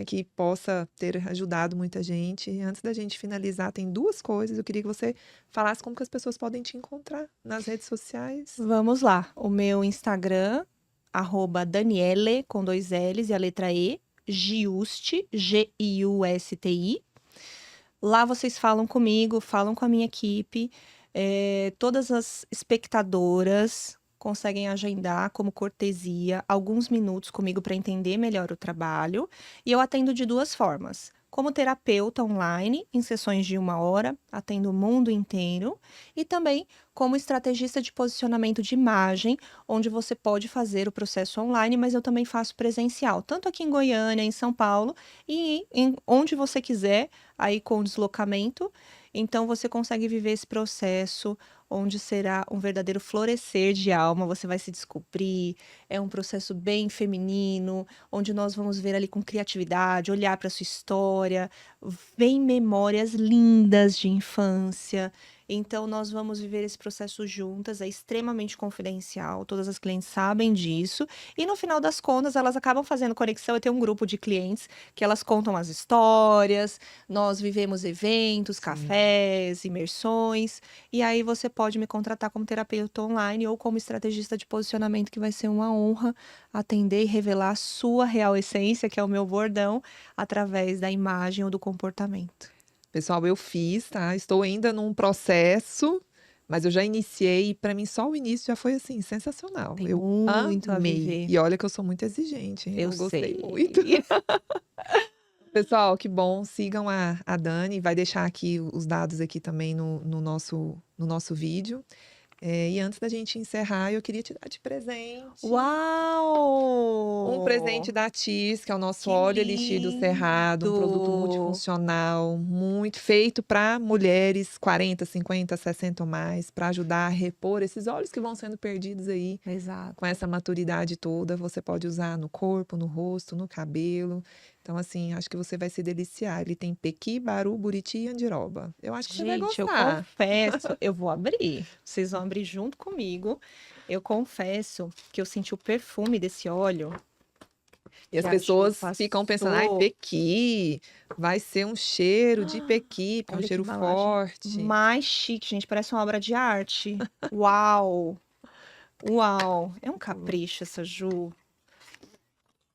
Que possa ter ajudado muita gente. E antes da gente finalizar, tem 2 coisas. Eu queria que você falasse como que as pessoas podem te encontrar nas redes sociais. Vamos lá. O meu Instagram, @Daniele, com 2 L's e a letra E, Giusti, Giusti. Lá vocês falam comigo, falam com a minha equipe. Todas as espectadoras conseguem agendar como cortesia alguns minutos comigo para entender melhor o trabalho. E eu atendo de 2 formas. como terapeuta online, em sessões de 1 hora, atendo o mundo inteiro, e também como estrategista de posicionamento de imagem, onde você pode fazer o processo online, mas eu também faço presencial, tanto aqui em Goiânia, em São Paulo, e onde você quiser, aí com deslocamento. Então, você consegue viver esse processo, onde será um verdadeiro florescer de alma, você vai se descobrir. É um processo bem feminino, onde nós vamos ver ali com criatividade, olhar para sua história, vem memórias lindas de infância. Então, nós vamos viver esse processo juntas, é extremamente confidencial, todas as clientes sabem disso. E no final das contas, elas acabam fazendo conexão. Eu tenho um grupo de clientes que elas contam as histórias, nós vivemos eventos, Sim. cafés, imersões, e aí você pode me contratar como terapeuta online ou como estrategista de posicionamento, que vai ser uma honra atender e revelar a sua real essência, que é o meu bordão, através da imagem ou do comportamento. Pessoal, eu fiz, tá? Estou ainda num processo, mas eu já iniciei e para mim só o início já foi assim sensacional. Tem Eu muito a amei. viver. E olha que eu sou muito exigente, hein? Eu Eu gostei sei. muito. Pessoal, que bom. Sigam a Dani. Vai deixar aqui os dados aqui também no nosso vídeo. E antes da gente encerrar, eu queria te dar de presente Uau! um presente da Tis, que é o nosso Que óleo Elixir do Cerrado, um produto lindo! multifuncional, muito feito para mulheres 40, 50, 60 ou mais, para ajudar a repor esses óleos que vão sendo perdidos aí Exato. com essa maturidade toda. Você pode usar no corpo, no rosto, no cabelo. Então, assim, acho que você vai se deliciar. Ele tem pequi, baru, buriti e andiroba. Eu acho que você vai Gente, eu gostar. confesso, eu vou abrir. Vocês vão abrir junto comigo. Eu confesso que eu senti o perfume desse óleo E as que a Ju pessoas ficam pensando, ai, passou. pequi, vai ser um cheiro de pequi, porque é um Olha que cheiro embalagem forte. mais chique, gente. Parece uma obra de arte. Uau! Uau! É um capricho essa Ju.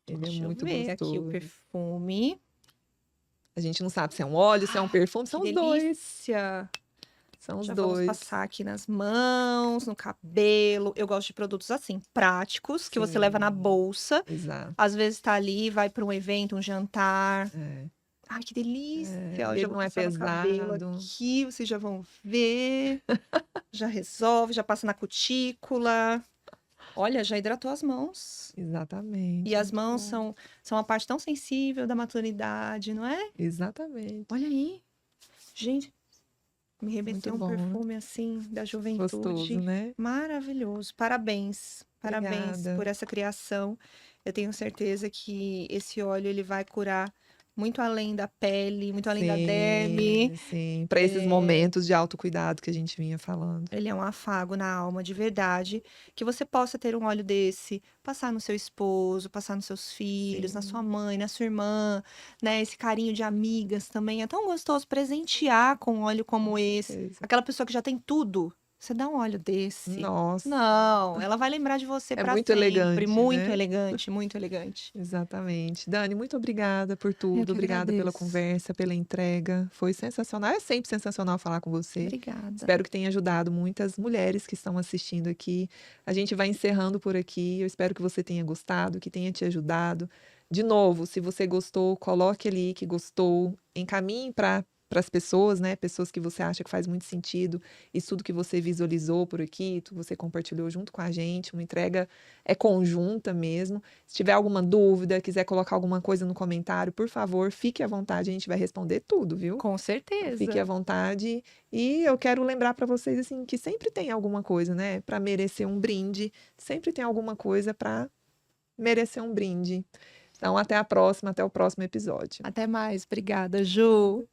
Ele é Deixa eu muito ver aqui o gostoso. perfume. A gente não sabe se é um óleo, se é um perfume, Que são os dois. delícia! São os Já vamos dois. passar aqui nas mãos, no cabelo. Eu gosto de produtos assim, práticos, que você leva na Sim, bolsa. exato. Às vezes tá ali, vai para um evento, um jantar. É. Ai, que delícia! Ó, Ele já vou não é passar no cabelo pesado. aqui, vocês já vão ver. Já resolve, já passa na cutícula. Olha, já hidratou as mãos. Exatamente. E as muito mãos bom. são uma parte tão sensível da maturidade, não é? Exatamente. Olha aí. Gente, me remeteu Muito um bom, né? perfume assim da Gostoso, juventude. né? Maravilhoso. Parabéns. Parabéns Obrigada. por essa criação. Eu tenho certeza que esse óleo ele vai curar muito além da pele, muito além da derme. Sim. Para esses momentos de autocuidado que a gente vinha falando. Ele é um afago na alma de verdade. Que você possa ter um óleo desse, passar no seu esposo, passar nos seus filhos, na sua Sim. mãe, na sua irmã, né? Esse carinho de amigas também. É tão gostoso presentear com um óleo como Com esse. certeza. Aquela pessoa que já tem tudo, você dá um óleo desse. Nossa, Não, ela vai lembrar de você é para muito sempre. elegante, Muito né? elegante, muito elegante. Exatamente. Dani, muito obrigada por Eu tudo. que Obrigada pela agradeço. conversa, pela entrega. Foi sensacional. É sempre sensacional falar com você. Obrigada. Espero que tenha ajudado muitas mulheres que estão assistindo aqui. A gente vai encerrando por aqui. Eu espero que você tenha gostado, que tenha te ajudado. De novo, se você gostou, coloque ali que gostou, encaminhe para as pessoas, né? Pessoas que você acha que faz muito sentido. Isso tudo que você visualizou por aqui, você compartilhou junto com a gente. Uma entrega é conjunta mesmo. Se tiver alguma dúvida, quiser colocar alguma coisa no comentário, por favor, fique à vontade. A gente vai responder tudo, viu? Com Fique à certeza. vontade. E eu quero lembrar para vocês assim que sempre tem alguma coisa, né, para merecer um brinde. Sempre tem alguma coisa para merecer um brinde. Então, até a próxima, até o próximo episódio. Até mais. Obrigada, Ju.